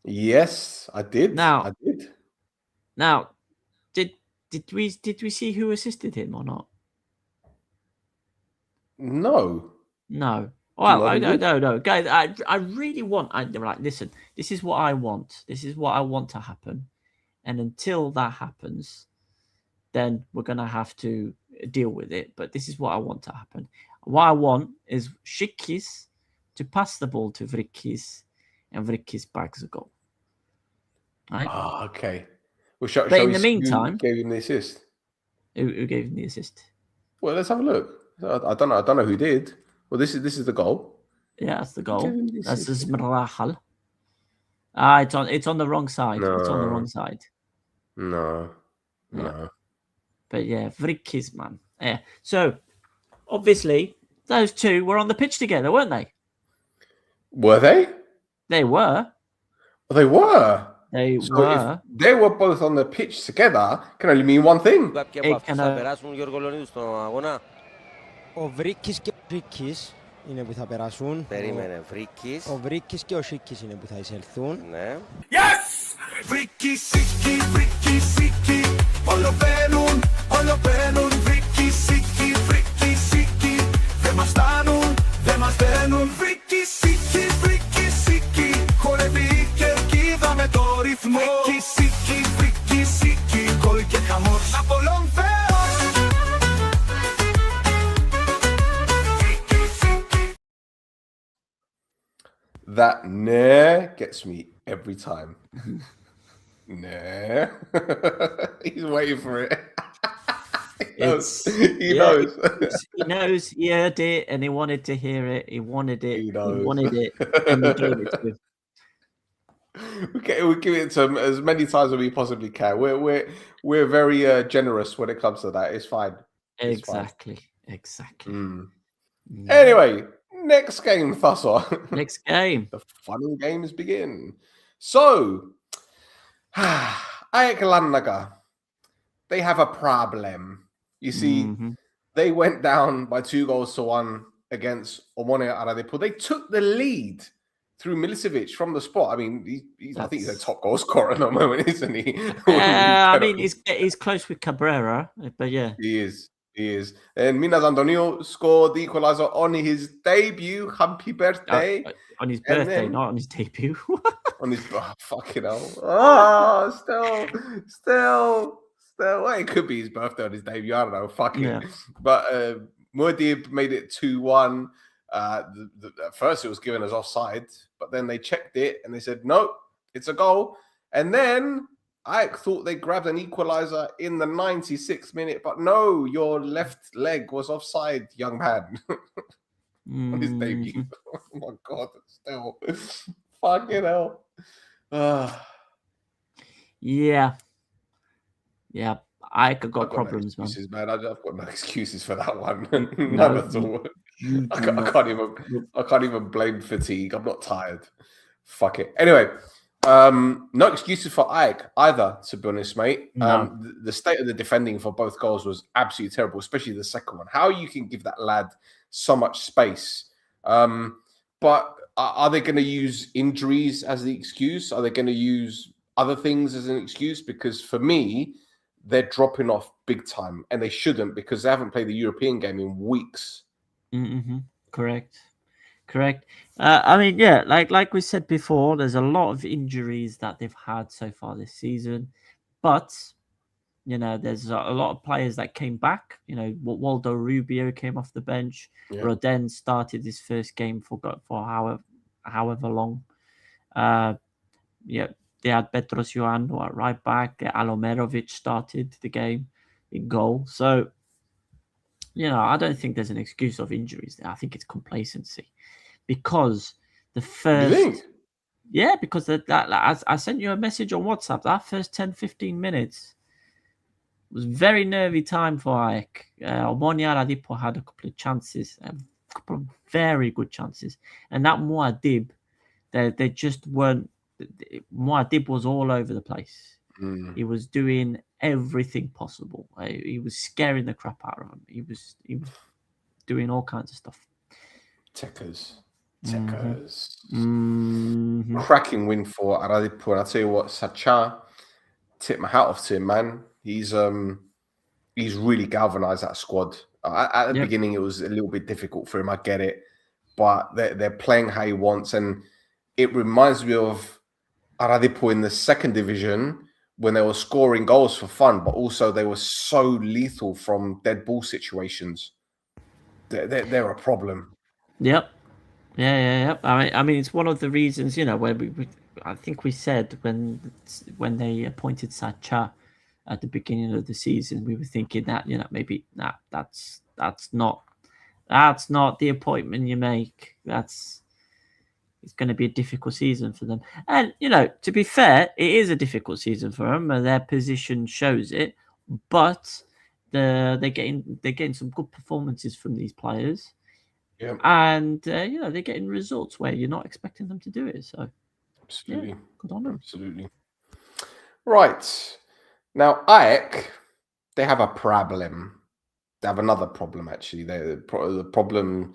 Speaker 2: Yes, I did.
Speaker 3: Now,
Speaker 2: I did.
Speaker 3: Now, did we see who assisted him or not?
Speaker 2: No.
Speaker 3: No. Well, no, guys. I really want. Listen. This is what I want. This is what I want to happen, and until that happens, then we're gonna have to deal with it. But this is what I want to happen. What I want is Shikis to pass the ball to Vrikis, and Vrikis bags a goal. Right?
Speaker 2: Okay. Well,
Speaker 3: but in the meantime,
Speaker 2: who gave him the assist?
Speaker 3: Who gave him the assist?
Speaker 2: Well, let's have a look. I don't know who did. Well, this is the goal.
Speaker 3: Yeah, that's the goal. That's Zmirahal. It's on the wrong side.
Speaker 2: No.
Speaker 3: It's on the wrong side.
Speaker 2: No.
Speaker 3: But yeah, Vrikis, man. Yeah. So obviously those two were on the pitch together, weren't they?
Speaker 2: Were they?
Speaker 3: They were.
Speaker 2: They were.
Speaker 3: They
Speaker 2: So
Speaker 3: were.
Speaker 2: if they were both on the pitch together, can only mean one thing.
Speaker 4: Ο Βρίκης και ο Σίκης είναι που θα περάσουν.
Speaker 5: Περίμενε, Βρίκης.
Speaker 4: Ο Βρίκης και ο Σίκης είναι που θα εισελθούν.
Speaker 5: Ναι.
Speaker 1: Yes! Βρίκη, Σίκη, Βρίκη, Σίκη. Όλο μπαίνουν, Βρίκη, Σίκη, Βρίκη, Σίκη. Δεν μας φτάνουν, δεν μας δένουν. Βρίκη, Σίκη, Βρίκη, Σίκη. Χορεύει η κερκίδα με το ρυθμό. Βρίκη, Σίκη, Βρίκη, Σίκη. Γκολ και χαμός. Απολών Θεός.
Speaker 2: That nah gets me every time. Nah. He's waiting for it. He knows. He
Speaker 3: knows. He heard it and he wanted to hear it. He wanted it. He wanted it. And we gave it to him.
Speaker 2: We give it to him as many times as we possibly can. We're very generous when it comes to that. It's fine.
Speaker 3: Exactly.
Speaker 2: Anyway, next game, Thasso.
Speaker 3: Next game.
Speaker 2: The fun games begin. So, AEK Larnaca, they have a problem. You see, they went down by 2-1 against Omonoia Aradepur. They took the lead through Milicevic from the spot. I mean, I think he's a top goal scorer at the moment, isn't he?
Speaker 3: I mean, he's close with Cabrera, but yeah.
Speaker 2: He is. And Minas Antonio scored the equalizer on his debut. Happy birthday.
Speaker 3: On his birthday, not on his debut.
Speaker 2: On his fucking hell. Still. Well, it could be his birthday on his debut. I don't know. Fuck it.
Speaker 3: Yeah.
Speaker 2: But Muad'Dib made it 2-1. At first, it was given as offside, but then they checked it and they said, no, it's a goal. And then I thought they grabbed an equalizer in the 96th minute, but no, your left leg was offside, young man. On his debut. Oh my God, still. Fucking hell.
Speaker 3: Yeah, I got problems,
Speaker 2: no excuses, man. I've got no excuses for that one.
Speaker 3: No,
Speaker 2: None at all. I can't even blame fatigue. I'm not tired. Fuck it. Anyway, no excuses for AEK either, to be honest, mate.
Speaker 3: No.
Speaker 2: The state of the defending for both goals was absolutely terrible, especially the second one. How you can give that lad so much space. But are they going to use injuries as the excuse? Are they going to use other things as an excuse? Because for me, they're dropping off big time, and they shouldn't, because they haven't played the European game in weeks.
Speaker 3: Mm-hmm. Correct. I mean, yeah, like we said before, there's a lot of injuries that they've had so far this season, but there's a lot of players that came back. Waldo Rubio came off the bench.
Speaker 2: Yeah.
Speaker 3: Rodin started his first game for however long. They had Petros Ioannou at right back. Alomerovic started the game in goal. So, I don't think there's an excuse of injuries there. I think it's complacency, because the first.
Speaker 2: You think?
Speaker 3: Yeah, because that I sent you a message on WhatsApp. That first 10, 15 minutes was very nervy time for AEK. Omonoia Radipo had a couple of chances, a couple of very good chances. And that Muad'Dib, they just weren't. Muad'Dib was all over the place. He was doing everything possible. He was scaring the crap out of him. He was doing all kinds of stuff.
Speaker 2: Techers.
Speaker 3: Mm-hmm.
Speaker 2: Cracking win for Aradipo. And I tell you what, Sacha, tip my hat off to him, man. He's really galvanized that squad. At the beginning, it was a little bit difficult for him. I get it, but they're playing how he wants, and it reminds me of Aradipo in the second division when they were scoring goals for fun, but also they were so lethal from dead ball situations. They're a problem.
Speaker 3: Yep. Yeah. I mean, it's one of the reasons, where I think we said when they appointed Sacha at the beginning of the season, we were thinking that maybe that's not the appointment you make. It's going to be a difficult season for them. And to be fair, it is a difficult season for them, and their position shows it. But they're getting some good performances from these players.
Speaker 2: Yeah.
Speaker 3: And they're getting results where you're not expecting them to do it. So
Speaker 2: absolutely,
Speaker 3: good on them.
Speaker 2: Absolutely. Right now, AEK, they have a problem. They have another problem actually. The problem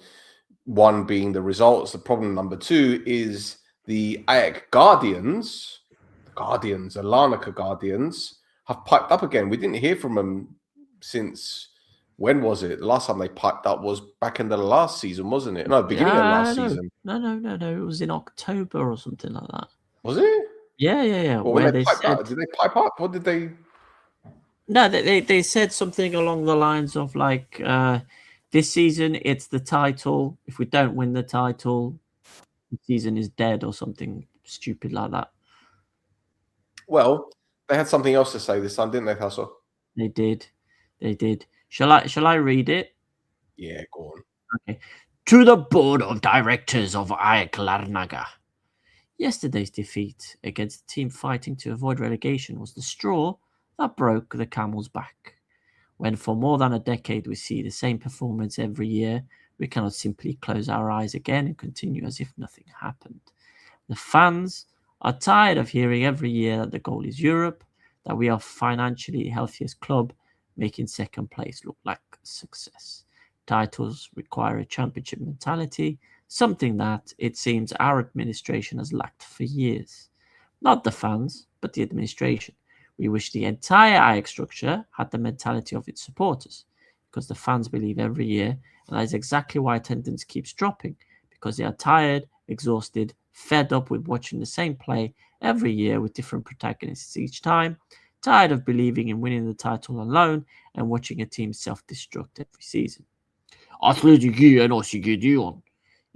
Speaker 2: one being the results. The problem number two is the AEK Guardians. The Larnaca Guardians have piped up again. We didn't hear from them since. When was it? The last time they piped up was back in the last season, wasn't it? No, beginning of last season.
Speaker 3: No. It was in October or something like that.
Speaker 2: Was it?
Speaker 3: Yeah.
Speaker 2: Well, where they said, did they pipe up? What did they?
Speaker 3: No, they said something along the lines of like, this season it's the title. If we don't win the title, the season is dead or something stupid like that.
Speaker 2: Well, they had something else to say this time, didn't they, Thasso?
Speaker 3: They did. Shall I read it?
Speaker 2: Yeah, go on.
Speaker 3: Okay. To the board of directors of AEK Larnaca. Yesterday's defeat against the team fighting to avoid relegation was the straw that broke the camel's back. When for more than a decade we see the same performance every year, we cannot simply close our eyes again and continue as if nothing happened. The fans are tired of hearing every year that the goal is Europe, that we are financially the healthiest club, making second place look like success. Titles require a championship mentality, something that, it seems, our administration has lacked for years. Not the fans, but the administration. We wish the entire AEK structure had the mentality of its supporters, because the fans believe every year, and that is exactly why attendance keeps dropping, because they are tired, exhausted, fed up with watching the same play every year with different protagonists each time, tired of believing in winning the title alone and watching a team self-destruct every season. Atletico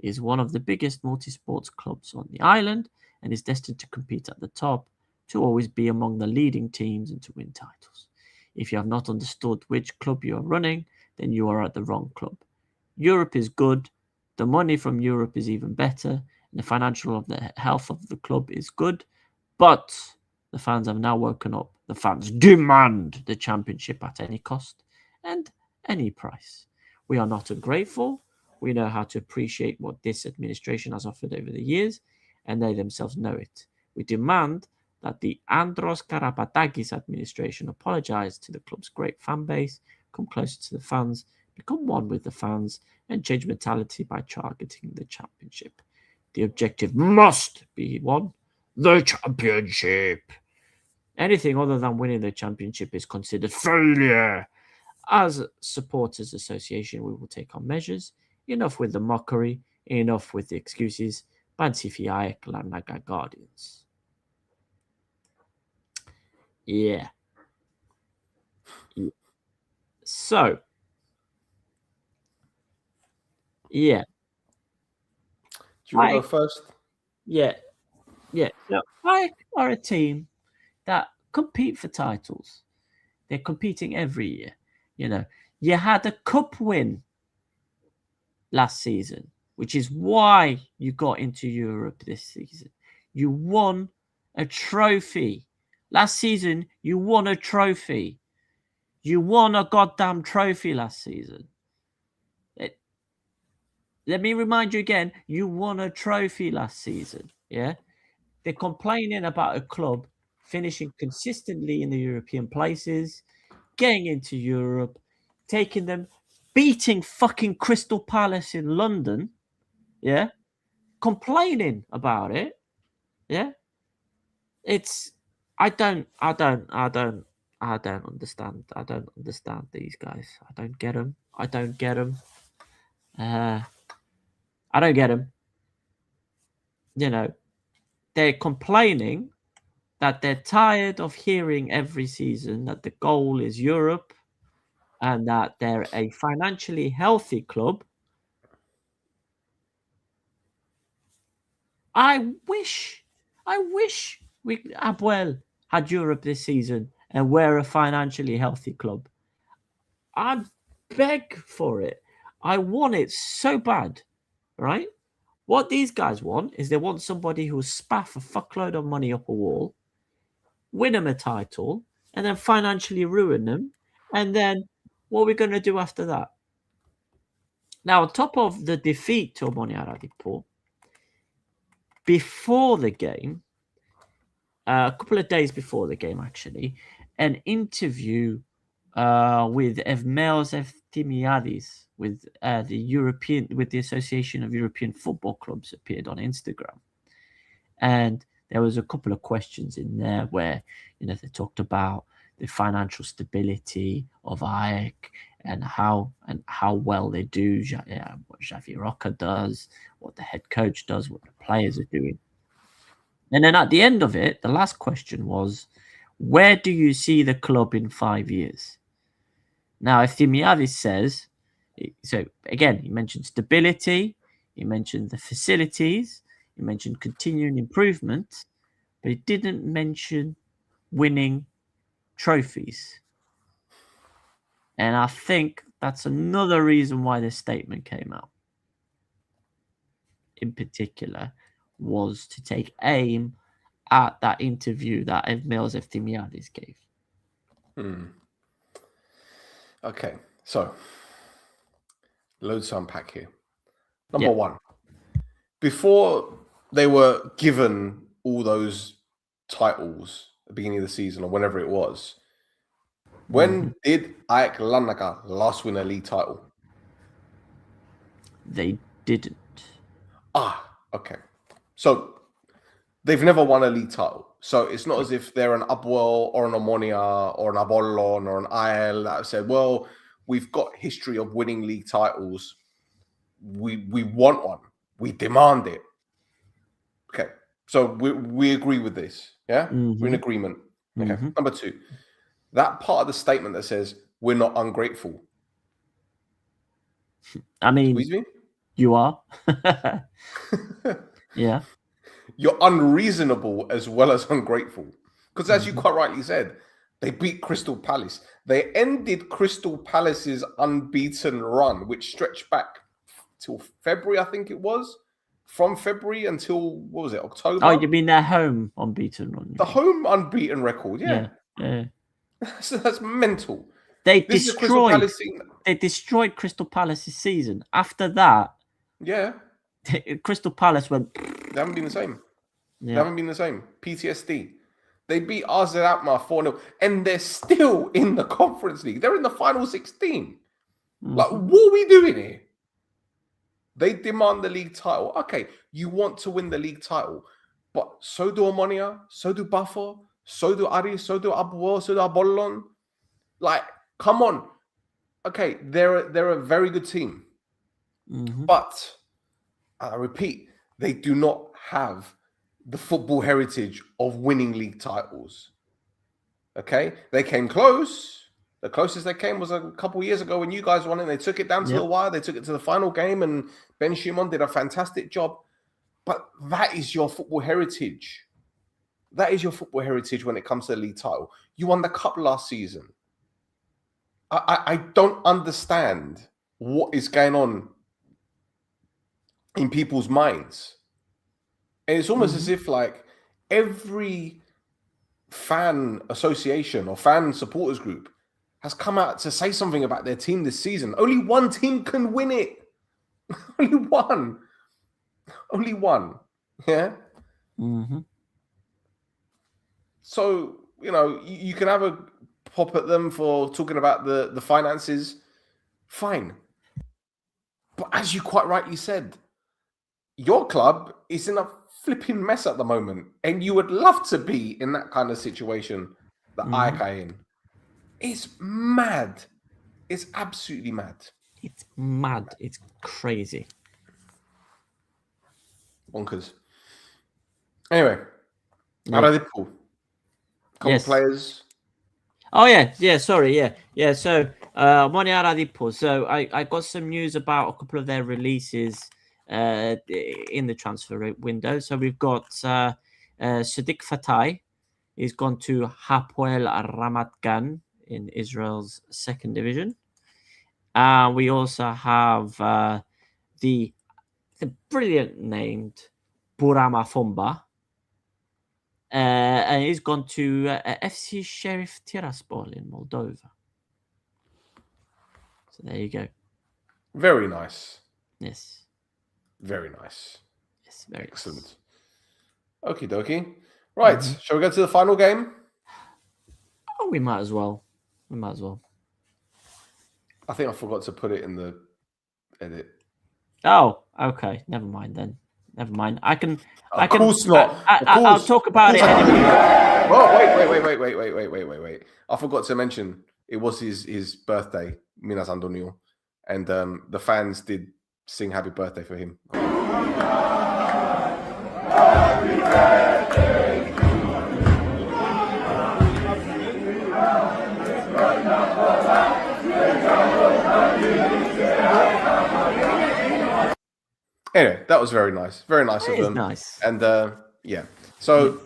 Speaker 3: is one of the biggest multi-sports clubs on the island and is destined to compete at the top, to always be among the leading teams and to win titles. If you have not understood which club you are running, then you are at the wrong club. Europe is good, the money from Europe is even better, and the financial of the health of the club is good, but the fans have now woken up. The fans demand the championship at any cost and any price. We are not ungrateful. We know how to appreciate what this administration has offered over the years, and they themselves know it. We demand that the Andros Karapatakis administration apologize to the club's great fan base, come closer to the fans, become one with the fans, and change mentality by targeting the championship. The objective must be one, the championship. Anything other than winning the championship is considered failure. As Supporters Association, we will take our measures. Enough with the mockery, enough with the excuses. Bansifiai Klanaga Guardians. Yeah. So, yeah.
Speaker 2: Do you want to go first?
Speaker 3: Yeah. So, I are a team that compete for titles. They're competing every year. You know, you had a cup win last season, which is why you got into Europe this season. You won a trophy. Last season, you won a trophy. You won a goddamn trophy last season. Let me remind you again, you won a trophy last season. Yeah? They're complaining about a club finishing consistently in the European places, getting into Europe, taking them, beating fucking Crystal Palace in London. Yeah? Complaining about it. Yeah? It's I don't understand. I don't understand these guys. I don't get them. I don't get them. You know, they're complaining that they're tired of hearing every season that the goal is Europe and that they're a financially healthy club. I wish we APOEL had Europe this season and we're a financially healthy club. I'd beg for it. I want it so bad, right? What these guys want is they want somebody who'll spaff a fuckload of money up a wall, win them a title, and then financially ruin them. And then what are we going to do after that? Now, on top of the defeat to Omonoia, before the game, a couple of days before the game, actually, an interview with Evmeos Eftimiadis with the Association of European Football Clubs appeared on Instagram, and there was a couple of questions in there where they talked about the financial stability of AEK and how well they do, what Xavi Roca does, what the head coach does, what the players are doing. And then at the end of it, the last question was, where do you see the club in 5 years? Now, if Eftimiadis says, so again, he mentioned stability, he mentioned the facilities, he mentioned continuing improvement, but he didn't mention winning trophies. And I think that's another reason why this statement came out. In particular, was to take aim at that interview that Evmeos Eftimiadis gave.
Speaker 2: Okay, so loads to unpack here. Number one, before they were given all those titles at the beginning of the season or whenever it was, when did AEK Larnaca last win a league title?
Speaker 3: They didn't.
Speaker 2: Okay. So they've never won a league title. So it's not as if they're an APOEL or an Omonoia or an Apollon or an AEL that have said, well, we've got history of winning league titles. We want one. We demand it. Okay. So we agree with this. Yeah? We're in agreement. Okay. Number two, that part of the statement that says we're not ungrateful.
Speaker 3: I mean,
Speaker 2: Squeeze me?
Speaker 3: You are. Yeah.
Speaker 2: You're unreasonable as well as ungrateful. Because as you quite rightly said, they beat Crystal Palace. They ended Crystal Palace's unbeaten run, which stretched back till February, I think it was. From February until, what was it, October?
Speaker 3: Oh, you mean their home unbeaten run?
Speaker 2: The home unbeaten record, yeah. So that's mental.
Speaker 3: They destroyed Crystal Palace's season. After that, Crystal Palace went.
Speaker 2: They haven't been the same. They haven't been the same. PTSD. They beat AZ Alkmaar 4-0, and they're still in the Conference League. They're in the final 16. Like, what are we doing here? They demand the league title. Okay, You want to win the league title, but so do Omonoia, so do Buffer, so do Ari, so do APOEL, so do Apollon. Like, come on. Okay, they're a very good team. But I repeat, they do not have the football heritage of winning league titles. Okay, they came close. The closest they came was a couple of years ago when you guys won it. They took it down to the wire. They took it to the final game, and Ben Shimon did a fantastic job. But that is your football heritage. That is your football heritage when it comes to the league title. You won the cup last season. I don't understand what is going on in people's minds. And it's almost as if like every fan association or fan supporters group has come out to say something about their team this season. Only one team can win it. Only one. Only one. Yeah. So, you know, you can have a pop at them for talking about the finances. Fine. But as you quite rightly said, your club is in a flipping mess at the moment, and you would love to be in that kind of situation that AEK in. It's mad. It's absolutely mad.
Speaker 3: It's mad. It's crazy.
Speaker 2: Bonkers. Anyway, Aradipo. Couple players.
Speaker 3: Oh yeah. Sorry, yeah. So, Omonoia Aradipo. So I got some news about a couple of their releases in the transfer window. So we've got Sadiq Fatay. He's gone to APOEL Ramat Gan in Israel's second division. We also have the brilliant named Burama Fomba. And he's gone to FC Sheriff Tiraspol in Moldova. So there you go.
Speaker 2: Very nice.
Speaker 3: Yes.
Speaker 2: Very nice.
Speaker 3: Yes, very
Speaker 2: excellent. Nice. Okie dokie. Right. Shall we go to the final game?
Speaker 3: Oh, we might as well.
Speaker 2: I think I forgot to put it in the edit.
Speaker 3: Oh, okay. Never mind then. Never mind. I can.
Speaker 2: Of course not.
Speaker 3: I'll talk about it anyway.
Speaker 2: Oh, wait. I forgot to mention it was his birthday, Minas Antonio, and the fans did sing happy birthday for him. Happy birthday. Anyway, that was very nice. Very nice of them.
Speaker 3: Nice.
Speaker 2: And yeah. So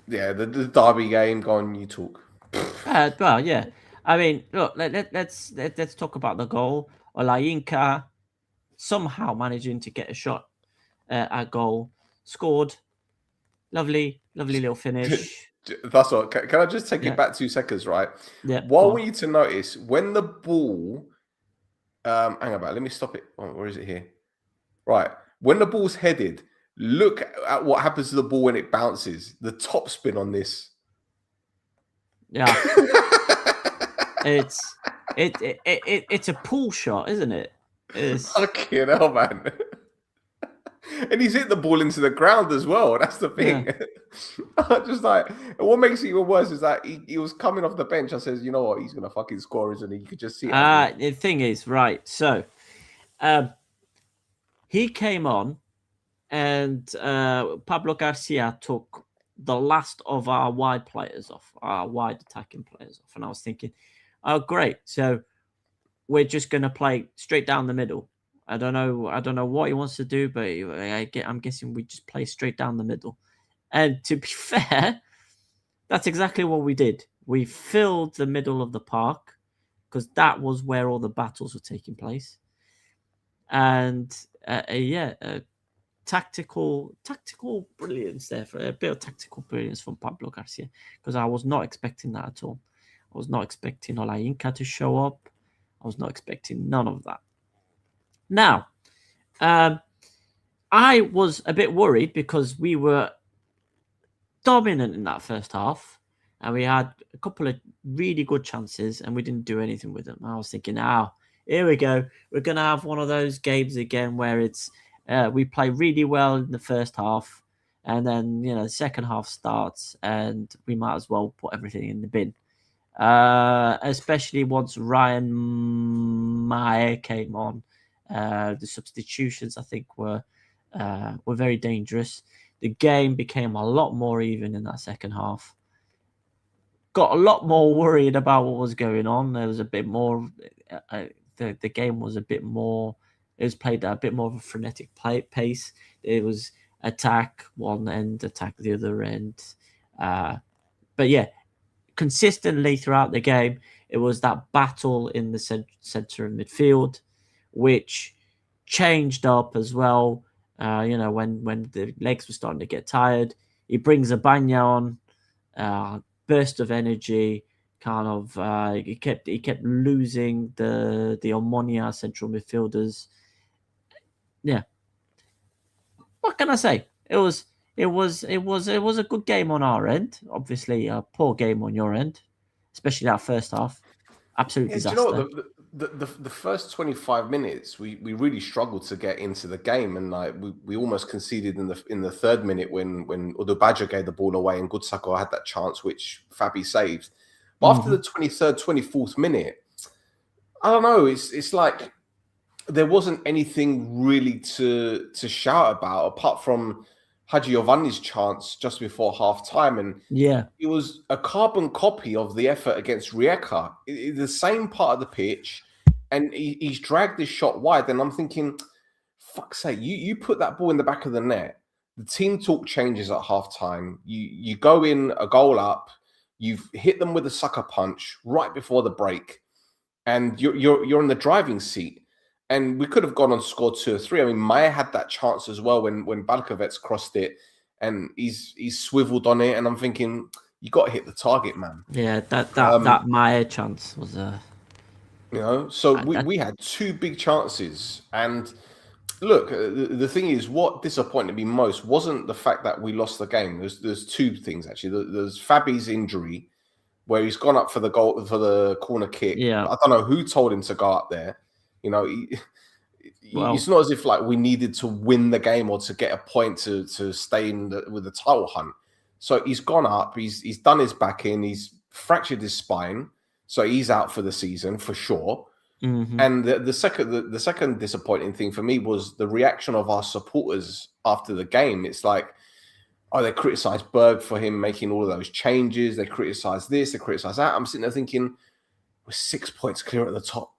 Speaker 2: yeah, the derby game. Go on, you talk.
Speaker 3: Well, yeah. I mean, look. Let's talk about the goal. Olayinka somehow managing to get a shot at goal. Scored. Lovely little finish.
Speaker 2: That's all. Can I just take you back 2 seconds, right?
Speaker 3: Yeah.
Speaker 2: What I want you to notice when the ball. Hang about. Let me stop it. Oh, where is it here? Right. When the ball's headed, look at what happens to the ball when it bounces. The top spin on this.
Speaker 3: Yeah. It's a pull shot, isn't it? It's...
Speaker 2: Fucking hell, man. And he's hit the ball into the ground as well. That's the thing. Yeah. Just like, and what makes it even worse is that he was coming off the bench. I says, you know what? He's going to fucking score, isn't he? You could just see it.
Speaker 3: The thing is, right. So, he came on and Pablo Garcia took the last of our wide players off, our wide attacking players off. And I was thinking, oh, great. So we're just going to play straight down the middle. I don't know what he wants to do, but I'm guessing we just play straight down the middle. And to be fair, that's exactly what we did. We filled the middle of the park because that was where all the battles were taking place. And tactical brilliance there, for a bit of tactical brilliance from Pablo Garcia, because I was not expecting that at all. I was not expecting Olayinka to show up. I was not expecting none of that. Now, I was a bit worried because we were dominant in that first half and we had a couple of really good chances and we didn't do anything with them. I was thinking, here we go. We're going to have one of those games again where it's We play really well in the first half, and then the second half starts, and we might as well put everything in the bin. Especially once Ryan Meyer came on, the substitutions I think were very dangerous. The game became a lot more even in that second half. Got a lot more worried about what was going on. There was a bit more. The game was a bit more. It was played at a bit more of a frenetic pace. It was attack one end, attack the other end. But yeah, consistently throughout the game, it was that battle in the center of midfield, which changed up as well. When the legs were starting to get tired, he brings Abanya on, burst of energy. Kind of, he kept losing the Omonoia central midfielders. Yeah, what can I say? It was a good game on our end. Obviously, a poor game on your end, especially that first half. Absolute disaster.
Speaker 2: Do you know what? The first 25 minutes, we really struggled to get into the game, and like we almost conceded in the third minute when Odubajo gave the ball away and Gutsako had that chance which Fabi saved. But after the 23rd, 24th minute, I don't know. It's like there wasn't anything really to shout about apart from Haji Giovanni's chance just before half time. And it was a carbon copy of the effort against Rijeka. The same part of the pitch, and he's dragged this shot wide. And I'm thinking, fuck's sake, you put that ball in the back of the net. The team talk changes at half time. You go in a goal up, you've hit them with a sucker punch right before the break, and you're in the driving seat. And we could have gone on to score 2 or 3. I mean, Maya had that chance as well when Balkovets crossed it, and he's swiveled on it. And I'm thinking, you got to hit the target, man.
Speaker 3: Yeah, that Maya chance was
Speaker 2: So we had 2 big chances. And look, the thing is, what disappointed me most wasn't the fact that we lost the game. There's 2 things actually. There's Fabi's injury, where he's gone up for the goal for the corner kick.
Speaker 3: Yeah,
Speaker 2: I don't know who told him to go up there. It's not as if like we needed to win the game or to get a point to stay with the title hunt. So he's gone up. He's done his back in. He's fractured his spine, so he's out for the season for sure.
Speaker 3: Mm-hmm.
Speaker 2: And the second disappointing thing for me was the reaction of our supporters after the game. It's like, they criticised Berg for him making all of those changes. They criticised this. They criticised that. I'm sitting there thinking, we're 6 points clear at the top.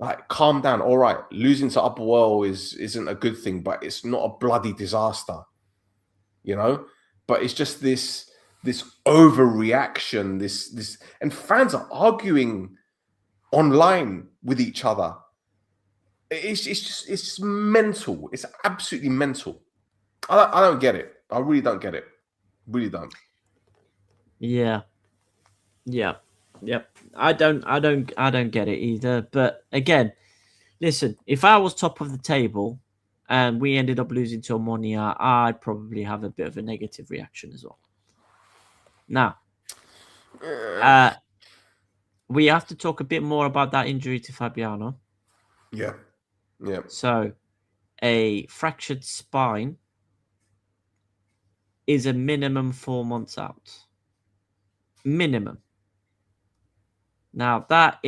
Speaker 2: Like, calm down. All right, losing to APOEL isn't a good thing, but it's not a bloody disaster, But it's just this overreaction. This, and fans are arguing online with each other. It's mental. It's absolutely mental. I don't get it. I really don't get it. Really don't.
Speaker 3: Yeah. Yep. I don't get it either. But again, listen, if I was top of the table and we ended up losing to Omonoia, I'd probably have a bit of a negative reaction as well. Now, we have to talk a bit more about that injury to Fabiano.
Speaker 2: Yeah.
Speaker 3: So, a fractured spine is a minimum 4 months out. Minimum. Now, that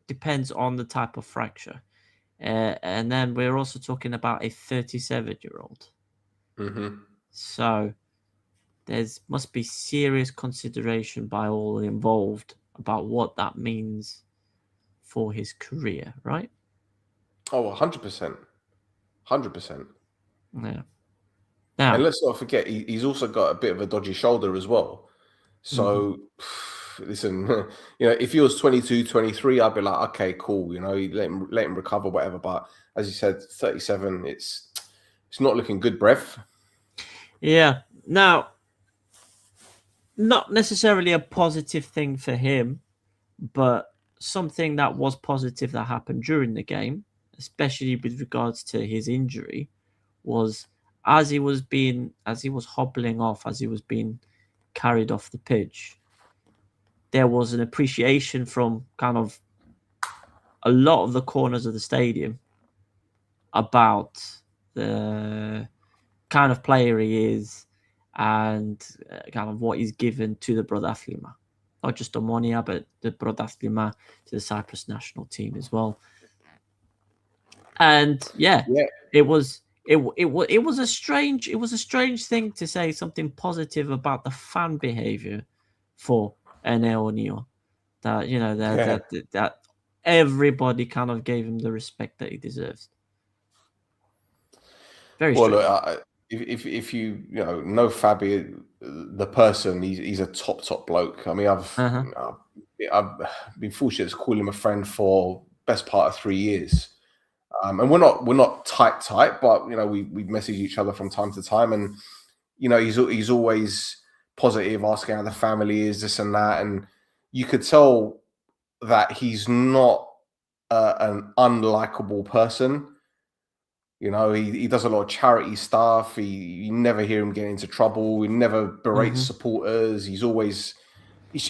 Speaker 3: depends on the type of fracture. And then we're also talking about a 37-year-old.
Speaker 2: Mm-hmm.
Speaker 3: So must be serious consideration by all involved about what that means for his career, right?
Speaker 2: Oh, 100%. 100%.
Speaker 3: Yeah. Now,
Speaker 2: and let's not forget, he's also got a bit of a dodgy shoulder as well. So, listen, if he was 22, 23, I'd be like, okay, cool. Let him recover, whatever. But as you said, 37, it's not looking good, Brev.
Speaker 3: Yeah. Now, not necessarily a positive thing for him, but something that was positive that happened during the game, especially with regards to his injury, was as he was hobbling off, as he was being carried off the pitch, there was an appreciation from kind of a lot of the corners of the stadium about the kind of player he is and kind of what he's given to the Brodathlyma. Not just Omonoia, but the Brodathlyma to the Cyprus national team as well. And it was a strange thing to say something positive about the fan behavior for Omonoia. That that everybody kind of gave him the respect that he deserves. Very
Speaker 2: Well,
Speaker 3: strange.
Speaker 2: look, if you know Fabi, the person, he's a top bloke. I mean, I've been fortunate to call him a friend for best part of 3 years, and we're not tight, but we message each other from time to time, and he's always positive, asking how the family is, this and that, and you could tell that he's not an unlikable person. He does a lot of charity stuff. You never hear him get into trouble. He never berates supporters. He's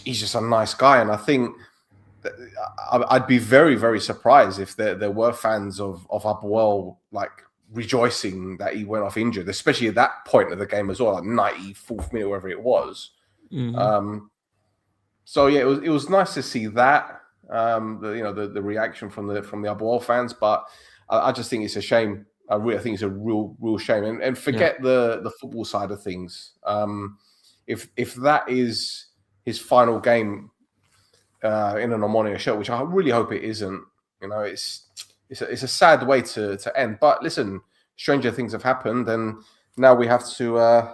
Speaker 2: just a nice guy. And I think I'd be very, very surprised if there were fans of APOEL like rejoicing that he went off injured, especially at that point of the game as well, like 94th minute, wherever it was. So yeah, it was nice to see that. The reaction from the APOEL fans, but I just think it's a shame. I think it's a real shame. And forget the football side of things. If that is his final game in an Omonoia shirt, which I really hope it isn't, it's a sad way to end. But listen, stranger things have happened, and now we have to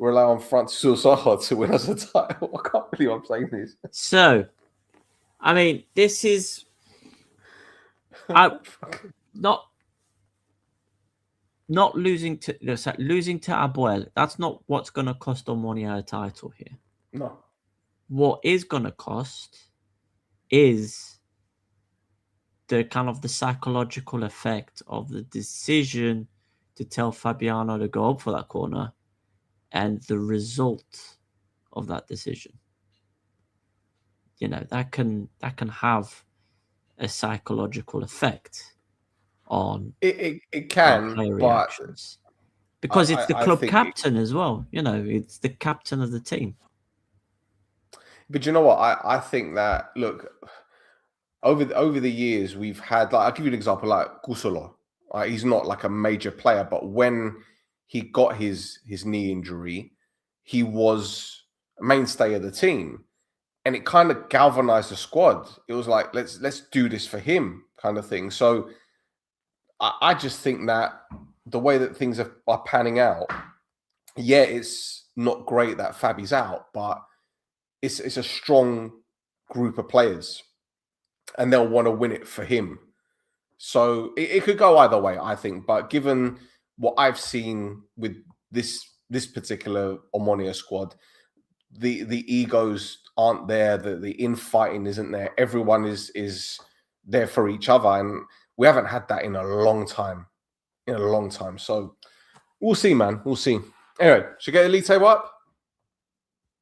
Speaker 2: rely on Francis Zaha to win us a title. I can't believe I'm saying this.
Speaker 3: So, I mean, this is not losing to APOEL. That's not what's going to cost Omonoia a title here.
Speaker 2: No.
Speaker 3: What is going to cost is the kind of the psychological effect of the decision to tell Fabiano to go up for that corner and the result of that decision. That can have a psychological effect on
Speaker 2: it can,
Speaker 3: player
Speaker 2: but
Speaker 3: reactions. Because it's the club captain as well. It's the captain of the team.
Speaker 2: But you know what? I think that, look, over the years, we've had, like, I'll give you an example, like Kusolo. He's not like a major player, but when he got his knee injury, he was a mainstay of the team. And it kind of galvanized the squad. It was like, let's do this for him kind of thing. So I just think that the way that things are panning out, it's not great that Fabi's out, but it's a strong group of players, and they'll want to win it for him. So it could go either way, I think. But given what I've seen with this particular Omonoia squad, the egos aren't there, the infighting isn't there. Everyone is there for each other, and we haven't had that in a long time. So we'll see, man. We'll see. Anyway, should we get the league table up?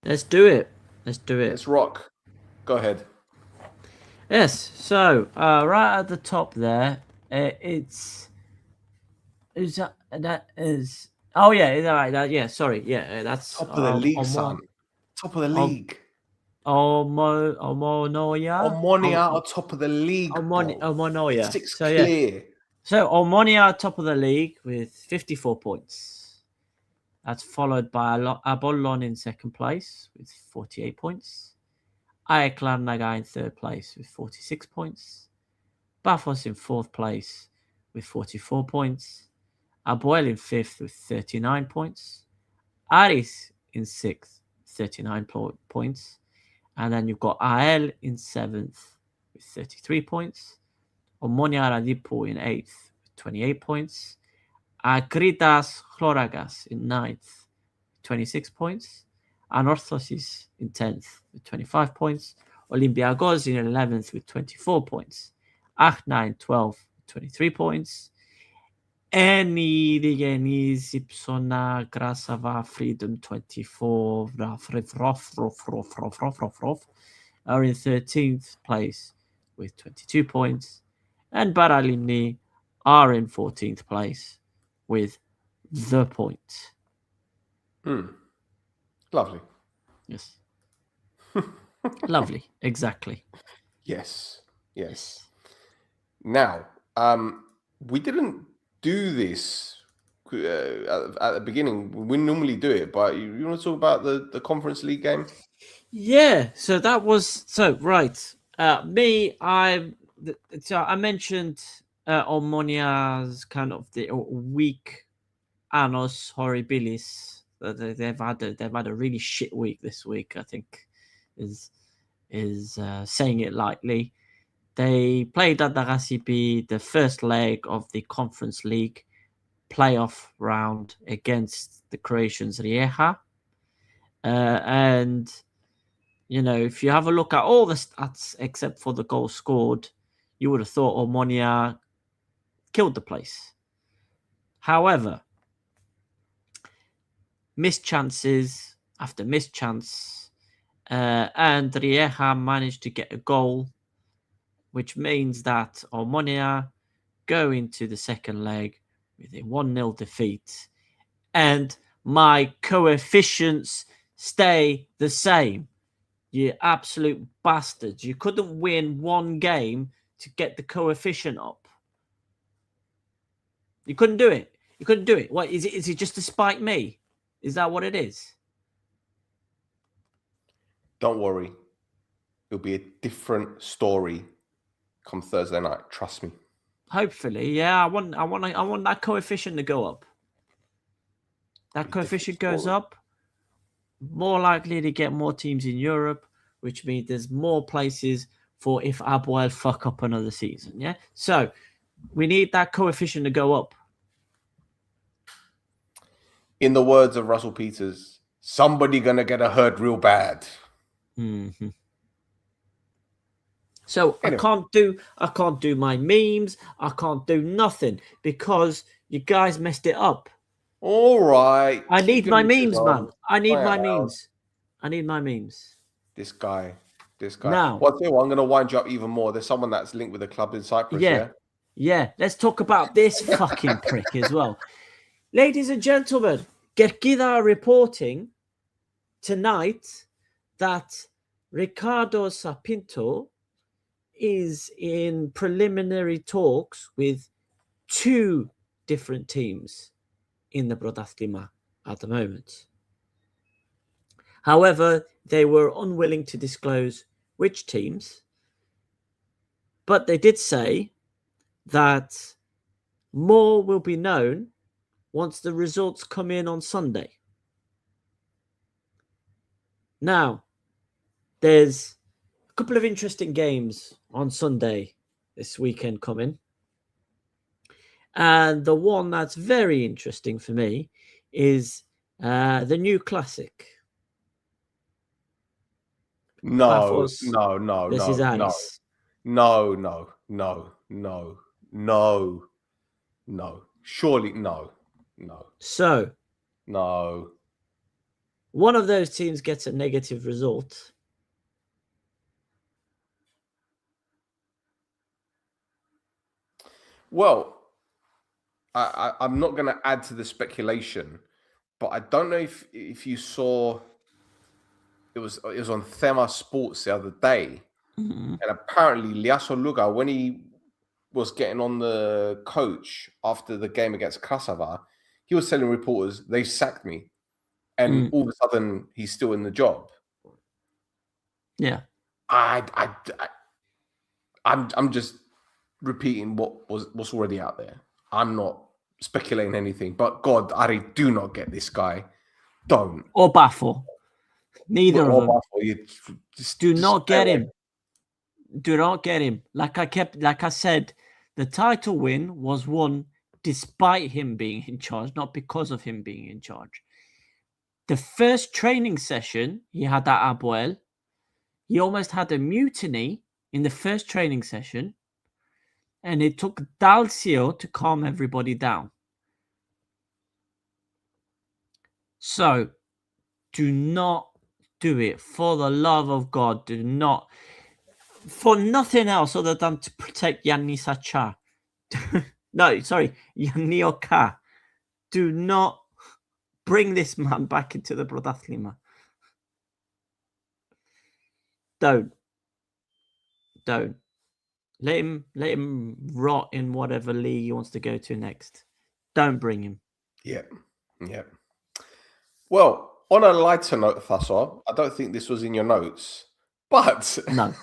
Speaker 3: Let's do it. Let's
Speaker 2: rock. Go ahead.
Speaker 3: Yes. So right at the top there, that is. Oh yeah, right. Sorry. Yeah, that's
Speaker 2: top of the league, son. Top of the league.
Speaker 3: Omonoia.
Speaker 2: Omonoia are top of the league.
Speaker 3: Omonoia.
Speaker 2: 6
Speaker 3: so
Speaker 2: clear.
Speaker 3: Yeah. So Omonoia top of the league with 54 points. That's followed by Apollon in second place with 48 points. AEK Larnaca in third place with 46 points. Paphos in fourth place with 44 points. APOEL in fifth with 39 points. Aris in sixth, 39 points. And then you've got AEL in seventh with 33 points. Omonoia Radipo in eighth with 28 points. Agridas Chloragas in ninth with 26 points. Anorthosis in 10th with 25 points. Olympiakos in 11th with 24 points. Achna in 12th with 23 points. Eni Digenis Ipsona Grasava Freedom 24 are in 13th place with 22 points. And Baralimni are in 14th place with the point.
Speaker 2: Lovely.
Speaker 3: Yes. Lovely. Exactly.
Speaker 2: Yes. Yes.
Speaker 3: Yes.
Speaker 2: Now, we didn't do this at the beginning. We normally do it, but you want to talk about the Conference League game?
Speaker 3: Yeah. So that was right. I mentioned Omonia's kind of the weak Annos Horribilis. They've had a really shit week this week. I think is saying it lightly. They played at the Recipe the first leg of the Conference League playoff round against the Croatians Rieja. And, if you have a look at all the stats except for the goal scored, you would have thought Omonoia killed the place. However, missed chances after missed chance, and Rieja managed to get a goal, which means that Omonoia go into the second leg with a 1-0 defeat. And my coefficients stay the same. You absolute bastards. You couldn't win one game to get the coefficient up. You couldn't do it. You couldn't do it. What is it? Is it just to spite me? Is that what it is?
Speaker 2: Don't worry. It'll be a different story come Thursday night. Trust me.
Speaker 3: Hopefully, yeah. I want that coefficient to go up. That coefficient goes up, more likely to get more teams in Europe, which means there's more places for if APOEL fuck up another season. Yeah. So we need that coefficient to go up.
Speaker 2: In the words of Russell Peters, somebody gonna get hurt real bad.
Speaker 3: Mm-hmm. So
Speaker 2: Anyway.
Speaker 3: I can't do my memes. I can't do nothing because you guys messed it up.
Speaker 2: All right.
Speaker 3: I need my memes, man. I need my
Speaker 2: Wow.
Speaker 3: memes. I need my memes.
Speaker 2: This guy.
Speaker 3: Now,
Speaker 2: Well, I'll tell you what, I'm going to wind you up even more. There's someone that's linked with the club in Cyprus.
Speaker 3: Yeah. Let's talk about this fucking prick as well. Ladies and gentlemen, Gerkida are reporting tonight that Ricardo Sapinto is in preliminary talks with 2 different teams in the Brodatlima at the moment. However, they were unwilling to disclose which teams, but they did say that more will be known once the results come in on Sunday. Now, there's a couple of interesting games on Sunday this weekend coming. And the one that's very interesting for me is the new classic.
Speaker 2: No.
Speaker 3: This is ice.
Speaker 2: No. Surely no.
Speaker 3: So,
Speaker 2: No.
Speaker 3: one of those teams gets a negative result.
Speaker 2: Well, I'm not going to add to the speculation, but I don't know if you saw it was on Thema Sports the other day, and apparently Liasso Luga, when he was getting on the coach after the game against Krasava, he was telling reporters they sacked me, and all of a sudden he's still in the job.
Speaker 3: Yeah,
Speaker 2: I'm just repeating what's already out there. I'm not speculating anything, but God, Ari, do not get this guy. Don't.
Speaker 3: or Baffle. Neither of them. Do not get him. Do not get him. Like I said, the title win was won despite him being in charge, not because of him being in charge. The first training session he had at APOEL, he almost had a mutiny in the first training session, and it took Dalcio to calm everybody down. So, do not do it. For the love of God, do not. For nothing else other than to protect Yannis Achar. No, sorry, Yanioka. Do not bring this man back into the Brodathlima. Don't. Let him rot in whatever league he wants to go to next. Don't bring him.
Speaker 2: Yeah. Well, on a lighter note, Thasso, I don't think this was in your notes, but
Speaker 3: No.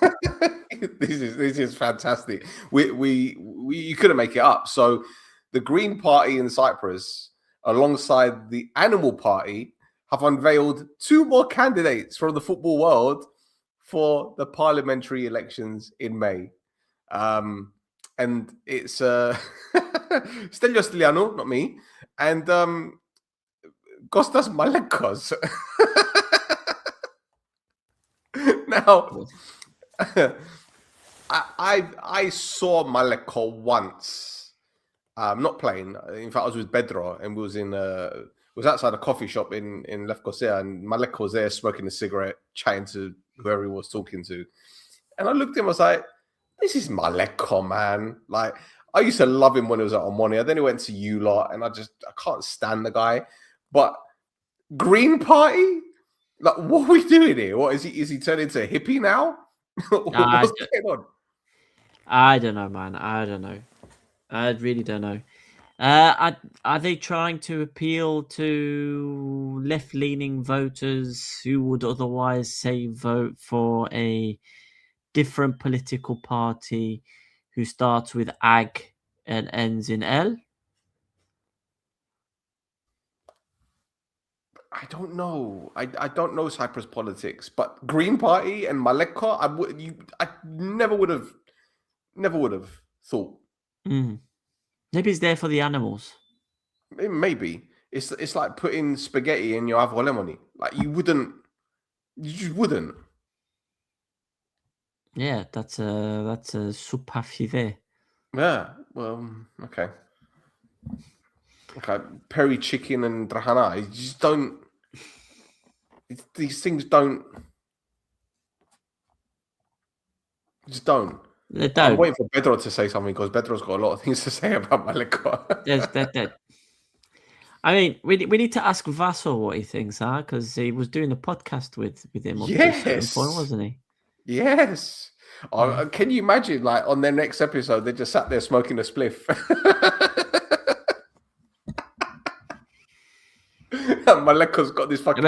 Speaker 2: this is fantastic. We you couldn't make it up. So the Green Party in Cyprus, alongside the Animal Party, have unveiled 2 more candidates from the football world for the parliamentary elections in May. And it's Stelio Stiliano, not me, and Kostas Malekos. Now, I saw Maleko once, not playing. In fact, I was with Bedro, and we was outside a coffee shop in Lefkosia, and Maleko was there smoking a cigarette, chatting to whoever he was talking to. And I looked at him, I was like, this is Maleko, man. Like, I used to love him when he was at Omonoia. Then he went to you lot, and I can't stand the guy. But Green Party? Like, what are we doing here? What is he turned into a hippie now? What's going on?
Speaker 3: I don't know, man. I don't know. I really don't know. Are they trying to appeal to left-leaning voters who would otherwise, say, vote for a different political party who starts with AG and ends in L?
Speaker 2: I don't know. I don't know Cyprus politics, but Green Party and Maleko, I never would have thought.
Speaker 3: Maybe it's there for the animals.
Speaker 2: Maybe it's like putting spaghetti in your avolemoni. Like you just wouldn't.
Speaker 3: Yeah, that's a soupa fide.
Speaker 2: Yeah. Well, okay. Peri chicken and drahana. You just don't. These things don't. Just don't.
Speaker 3: They don't.
Speaker 2: I'm waiting for Bedro to say something because Bedro's got a lot of things to say about Maleko.
Speaker 3: I mean, we need to ask Thasso what he thinks, because he was doing a podcast with him up to a certain point, wasn't he?
Speaker 2: Yes. Can you imagine, like, on their next episode, they just sat there smoking a spliff. Maleko's got this fucking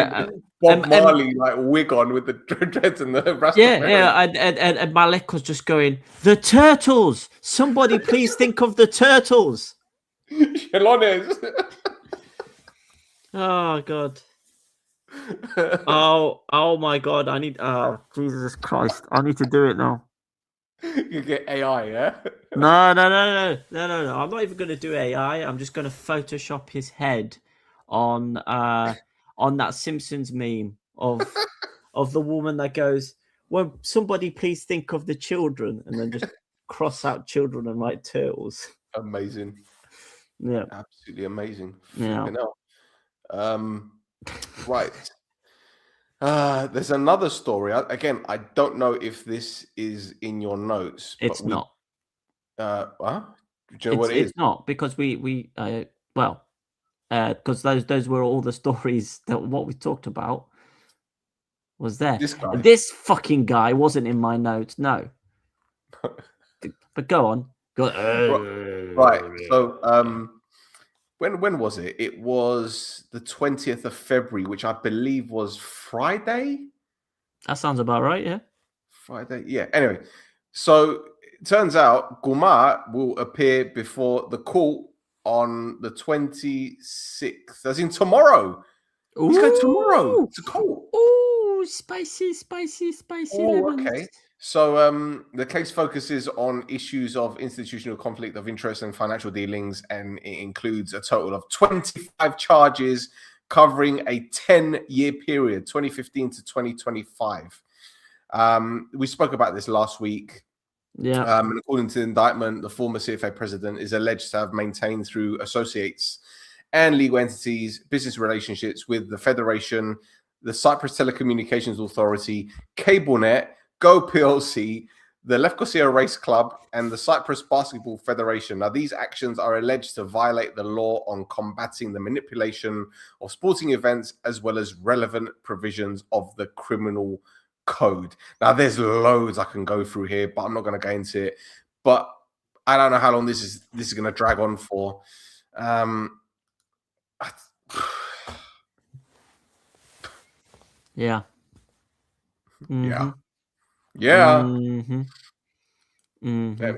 Speaker 2: Bob Marley like wig on with the dreads and the rasta.
Speaker 3: And Maleko's just going, the turtles! Somebody please think of the turtles!
Speaker 2: Chelones.
Speaker 3: Oh god. Oh my god, I need Jesus Christ. I need to do it now.
Speaker 2: You get AI, yeah?
Speaker 3: No. I'm not even gonna do AI. I'm just gonna Photoshop his head on that Simpsons meme of the woman that goes, well, somebody please think of the children, and then just cross out children and write turtles.
Speaker 2: Amazing.
Speaker 3: Yeah.
Speaker 2: Absolutely amazing.
Speaker 3: Yeah.
Speaker 2: Right. There's another story. Again, I don't know if this is in your notes.
Speaker 3: It's not.
Speaker 2: Do you know what it is?
Speaker 3: It's not, because because those were all the stories that what we talked about was there. This fucking guy wasn't in my notes. No. But go on.
Speaker 2: Right. So when was it? It was the 20th of February, which I believe was Friday.
Speaker 3: That sounds about right, yeah.
Speaker 2: Friday. Yeah. Anyway, so it turns out Gumar will appear before the court on the 26th, as in tomorrow.
Speaker 3: Ooh.
Speaker 2: He's going tomorrow to court.
Speaker 3: Ooh, spicy.
Speaker 2: Oh, okay. So the case focuses on issues of institutional conflict of interest and financial dealings, and it includes a total of 25 charges covering a 10-year period, 2015 to 2025. We spoke about this last week.
Speaker 3: Yeah.
Speaker 2: And according to the indictment, the former CFA president is alleged to have maintained through associates and legal entities business relationships with the Federation, the Cyprus Telecommunications Authority, CableNet, Go PLC, the Lefkosia Race Club, and the Cyprus Basketball Federation. Now, these actions are alleged to violate the law on combating the manipulation of sporting events, as well as relevant provisions of the criminal code. Now, there's loads I can go through here, but I'm not going to go into it. But I don't know how long this is going to drag on for.
Speaker 3: Yeah.
Speaker 2: Yeah.
Speaker 3: Mm-hmm.
Speaker 2: Anyway.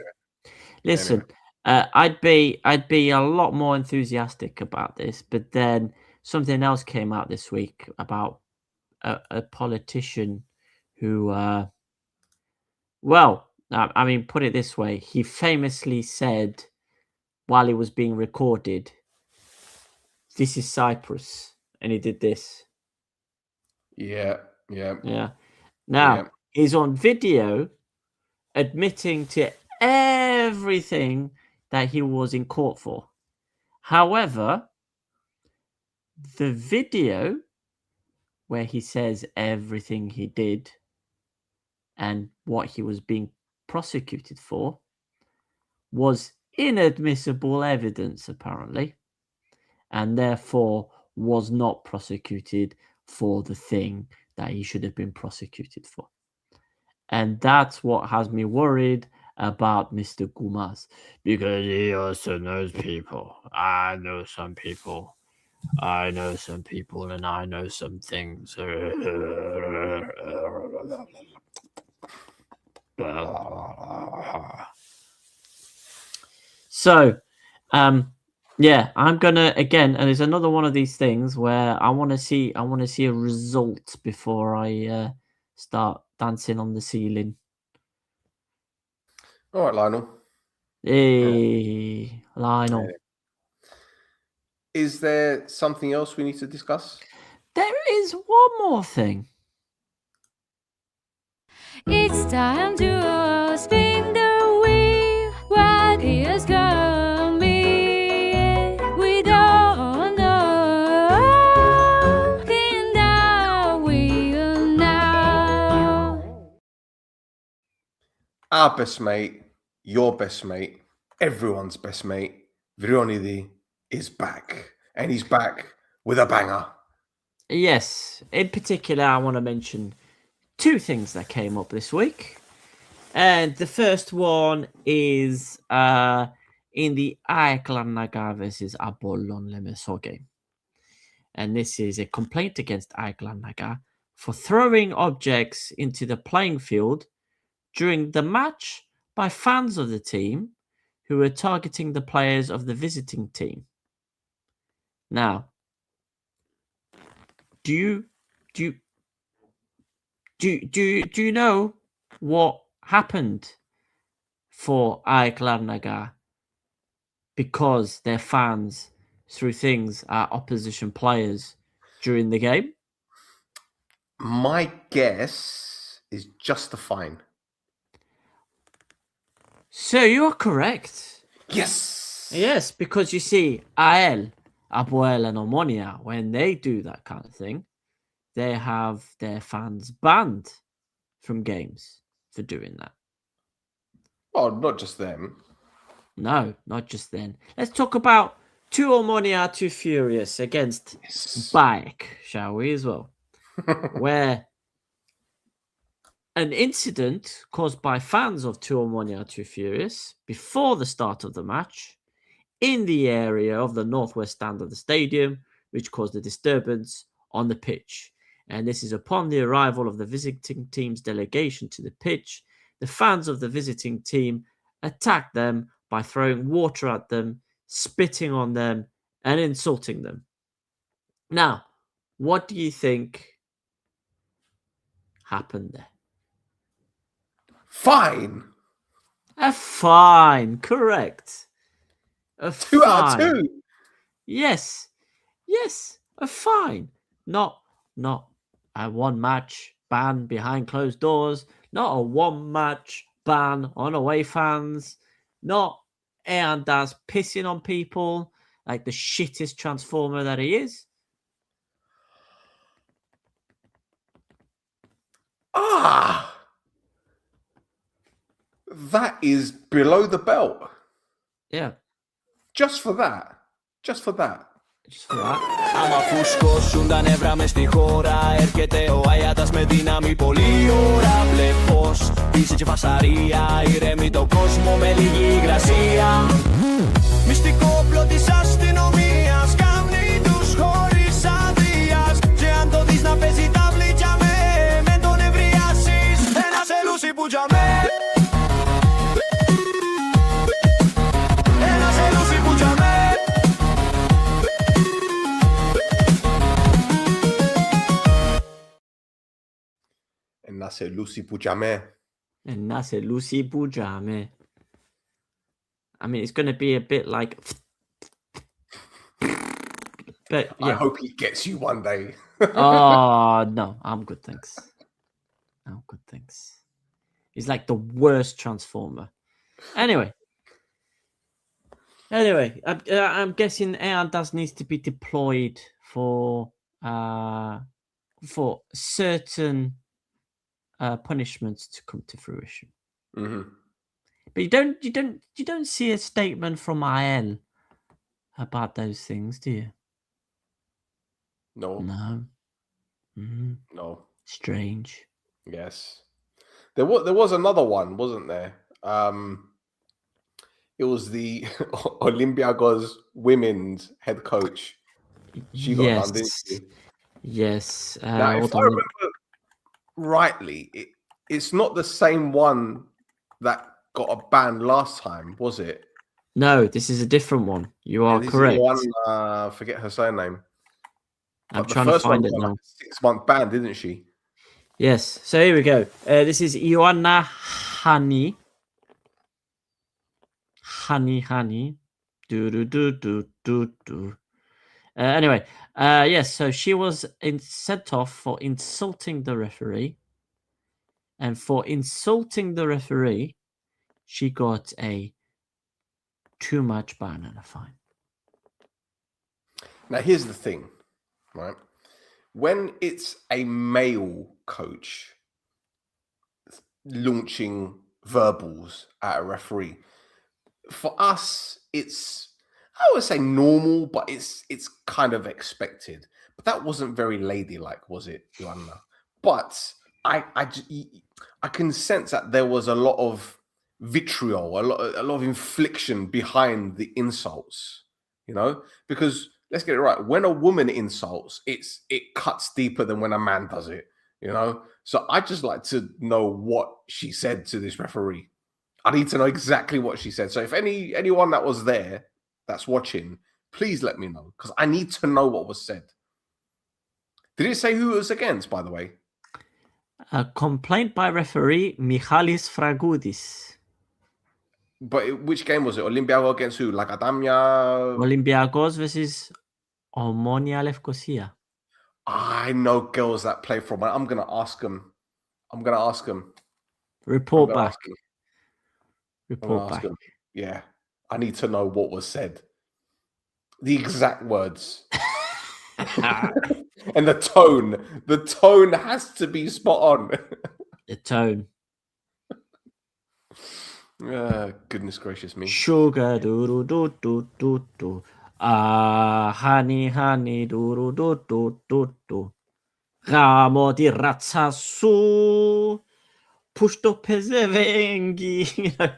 Speaker 3: Listen, I'd be a lot more enthusiastic about this, but then something else came out this week about a politician who, well, I mean, put it this way: he famously said while he was being recorded, "This is Cyprus," and he did this.
Speaker 2: Yeah.
Speaker 3: Now he's on video admitting to everything that he was in court for. However, the video where he says everything he did and what he was being prosecuted for was inadmissible evidence, apparently, and therefore was not prosecuted for the thing that he should have been prosecuted for. And that's what has me worried about Mr. Gumas, because he also knows people. I know some people, and I know some things. So, yeah, I'm gonna again, and it's another one of these things where I want to see a result before I start dancing on the ceiling.
Speaker 2: All right, Lionel.
Speaker 3: Hey, Lionel.
Speaker 2: Is there something else we need to discuss?
Speaker 3: There is one more thing.
Speaker 5: It's time to spin the wheel. What is coming? We don't know. Spin the wheel now.
Speaker 2: Our best mate, your best mate, everyone's best mate, Vrionidi, is back. And he's back with a banger.
Speaker 3: Yes, in particular, I want to mention two things that came up this week. And the first one is in the AEK Naga versus Apollon Lemeso game. And this is a complaint against AEK Naga for throwing objects into the playing field during the match by fans of the team who were targeting the players of the visiting team. Now, do you know what happened for AEK Naga because their fans threw things at opposition players during the game?
Speaker 2: My guess is just a fine.
Speaker 3: So you are correct.
Speaker 2: Yes.
Speaker 3: Yes, because you see, APOEL, and Omonoia, when they do that kind of thing, they have their fans banned from games for doing that.
Speaker 2: Oh, not just them.
Speaker 3: No, not just then. Let's talk about Two Omonoia, Two Furious against Bike, shall we, as well? Where an incident caused by fans of Two Omonoia, Two Furious before the start of the match in the area of the northwest stand of the stadium, which caused a disturbance on the pitch. And this is upon the arrival of the visiting team's delegation to the pitch. The fans of the visiting team attacked them by throwing water at them, spitting on them, and insulting them. Now, what do you think happened there?
Speaker 2: Fine.
Speaker 3: A fine, correct. A
Speaker 2: 2 out
Speaker 3: fine.
Speaker 2: of 2.
Speaker 3: Yes, a fine. Not a one match ban behind closed doors. Not a one match ban on away fans. Not Eandas pissing on people like the shittest transformer that he is.
Speaker 2: That is below the belt.
Speaker 3: Yeah,
Speaker 2: Just for that. Just for that.
Speaker 3: just for that.
Speaker 1: Άμα φουσκώσουν τα νεύρα μες στη χώρα, έρχεται ο Αιάτας με δύναμη πολύ ώρα. Μπλεφός, πίση και φασαρία, ηρεμεί το κόσμο με λίγη υγρασία. Μυστικό όπλο της αστυνομίας, κάμνει τους χωρίς αδείας. Και αν το δεις να παίζει τα βλήτια με τον ευριάσεις. Ένα σελούσι που τζαμέ. Ένα σελούσι που τζαμέ.
Speaker 2: And that's it, Lucy Pujame.
Speaker 3: And that's it, Lucy Bujame. I mean, it's going to be a bit like... But,
Speaker 2: I
Speaker 3: yeah.
Speaker 2: hope he gets you one day.
Speaker 3: Oh, no, I'm good, thanks. I'm good, thanks. He's like the worst Transformer. Anyway, I'm guessing Eandas needs to be deployed for certain punishments to come to fruition.
Speaker 2: Mm-hmm.
Speaker 3: But you don't see a statement from APOEL about those things, do you?
Speaker 2: No.
Speaker 3: No.
Speaker 2: No.
Speaker 3: Strange.
Speaker 2: Yes. There was another one, wasn't there? It was the Olympiacos women's head coach. She got done, didn't she?
Speaker 3: Yes.
Speaker 2: Now, if I remember rightly, it's not the same one that got a ban last time, was it?
Speaker 3: No, this is a different one. You are
Speaker 2: This is
Speaker 3: correct.
Speaker 2: the one, forget her surname.
Speaker 3: I'm
Speaker 2: But the
Speaker 3: trying to
Speaker 2: first
Speaker 3: find
Speaker 2: one
Speaker 3: it
Speaker 2: got
Speaker 3: now.
Speaker 2: like a 6-month ban, didn't she?
Speaker 3: Yes. So here we go. This is Ioanna Hani. Hani. Do. Anyway, yes. So she was sent off for insulting the referee, and for insulting the referee, she got a 2-match ban and a fine.
Speaker 2: Now, here's the thing, right? When it's a male coach launching verbals at a referee, for us, it's, I would say normal, but it's kind of expected. But that wasn't very ladylike, was it, Joanna? But I can sense that there was a lot of vitriol, a lot of infliction behind the insults, you know, because let's get it right. When a woman insults, it cuts deeper than when a man does it, you know? So I just like to know what she said to this referee. I need to know exactly what she said. So if anyone that was there that's watching, please let me know, because I need to know what was said. Did it say who it was against, by the way?
Speaker 3: A complaint by referee Michalis Fragoudis.
Speaker 2: But which game was it? Olympiacos against who? Like Adamia?
Speaker 3: Olympiacos versus Omonoia Lefkosia.
Speaker 2: I know girls that play for them. I'm going to ask them.
Speaker 3: Report back. Report back.
Speaker 2: Yeah. I need to know what was said. The exact words. And the tone. The tone has to be spot on.
Speaker 3: The tone.
Speaker 2: Goodness gracious me.
Speaker 3: Sugar do. Honey do. Ramo di razza su. Pushto pezevengi. You know,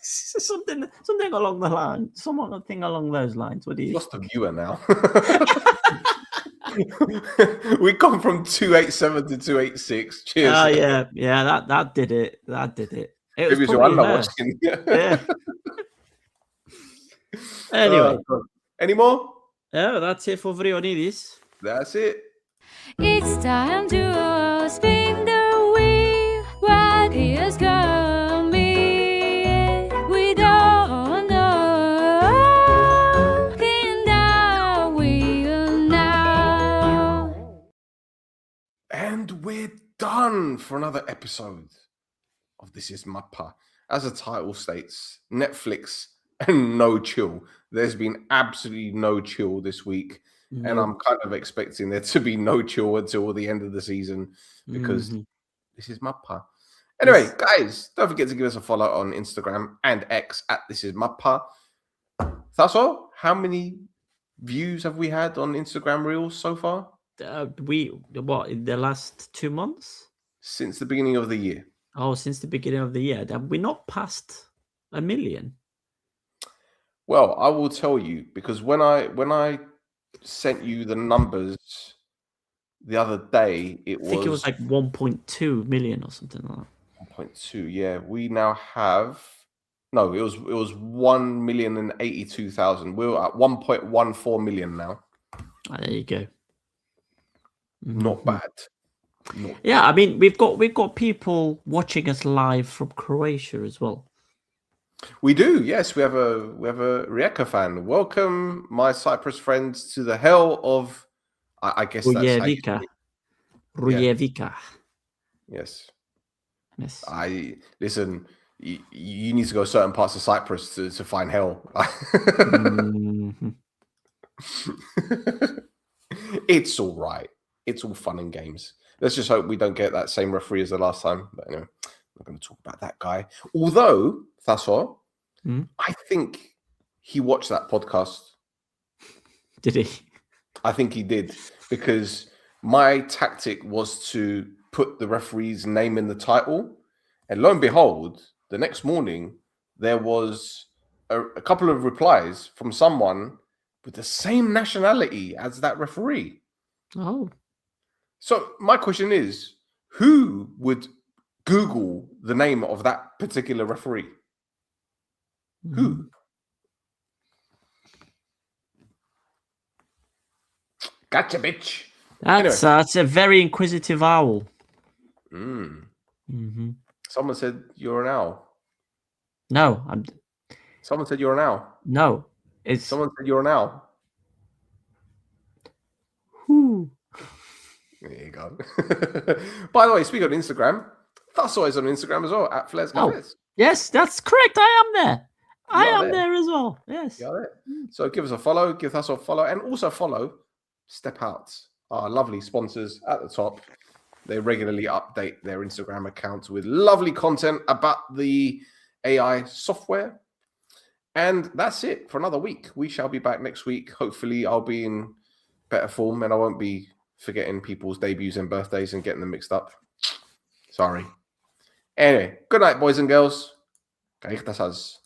Speaker 3: something along the line. Something along those lines. What do you?
Speaker 2: Lost a viewer now. We come from 287 to 286. Cheers.
Speaker 3: Oh yeah. That did it. It was
Speaker 2: Maybe
Speaker 3: probably
Speaker 2: Joanna
Speaker 3: her.
Speaker 2: watching.
Speaker 3: Yeah. Anyway.
Speaker 2: God. Any more?
Speaker 3: Oh, that's it for Vrionidis.
Speaker 2: That's it.
Speaker 5: It's time to spin the wheel. What is coming? We don't know. Spin the wheel now.
Speaker 2: And we're done for another episode of This Is Mappa. As the title states, Netflix and no chill. There's been absolutely no chill this week. And I'm kind of expecting there to be no chill until the end of the season because this is Mappa. Anyway,
Speaker 3: Yes.
Speaker 2: guys, don't forget to give us a follow on Instagram and X at This Is Mappa. Thasso, how many views have we had on Instagram Reels so far?
Speaker 3: In the last 2 months?
Speaker 2: Since the beginning of the year.
Speaker 3: Oh, since the beginning of the year. Have we not passed 1 million?
Speaker 2: Well, I will tell you, because when I sent you the numbers the other day,
Speaker 3: I think it was like 1.2 million or something like that.
Speaker 2: 1.2. Yeah, we now have it was 1,082,000. We're at 1.14 million now.
Speaker 3: There you go.
Speaker 2: Not
Speaker 3: Mhm.
Speaker 2: bad. Not
Speaker 3: Yeah, I mean we've got people watching us live from Croatia as well.
Speaker 2: We do, yes. We have a Rijeka fan. Welcome, my Cyprus friends, to the hell of. I guess that's how you say it.
Speaker 3: Rujevica.
Speaker 2: Yes.
Speaker 3: Yes.
Speaker 2: I listen. You need to go certain parts of Cyprus to find hell.
Speaker 3: Mhm.
Speaker 2: It's all right. It's all fun and games. Let's just hope we don't get that same referee as the last time. But anyway, I'm not going to talk about that guy. Although, Thasso, I think he watched that podcast.
Speaker 3: Did he?
Speaker 2: I think he did, because my tactic was to put the referee's name in the title. And lo and behold, the next morning, there was a couple of replies from someone with the same nationality as that referee.
Speaker 3: Oh.
Speaker 2: So my question is, who would Google the name of that particular referee? Who? Gotcha, bitch.
Speaker 3: That's a very inquisitive owl.
Speaker 2: Someone said you're an owl.
Speaker 3: No,
Speaker 2: Someone said you're an owl.
Speaker 3: no. It's
Speaker 2: Someone said you're an owl.
Speaker 3: who?
Speaker 2: There you go. By the way, speaking of Instagram, Thasso is on Instagram as well, at Flares
Speaker 3: Oh,
Speaker 2: Cafes.
Speaker 3: yes, that's correct. I am there. I
Speaker 2: are
Speaker 3: am there as well. Yes.
Speaker 2: Yeah, there. So give us a follow, give Thasso a follow, and also follow Step Out, our lovely sponsors at the top. They regularly update their Instagram accounts with lovely content about the AI software. And that's it for another week. We shall be back next week. Hopefully, I'll be in better form and I won't be forgetting people's debuts and birthdays and getting them mixed up. Sorry. Anyway, good night, boys and girls. Caritas.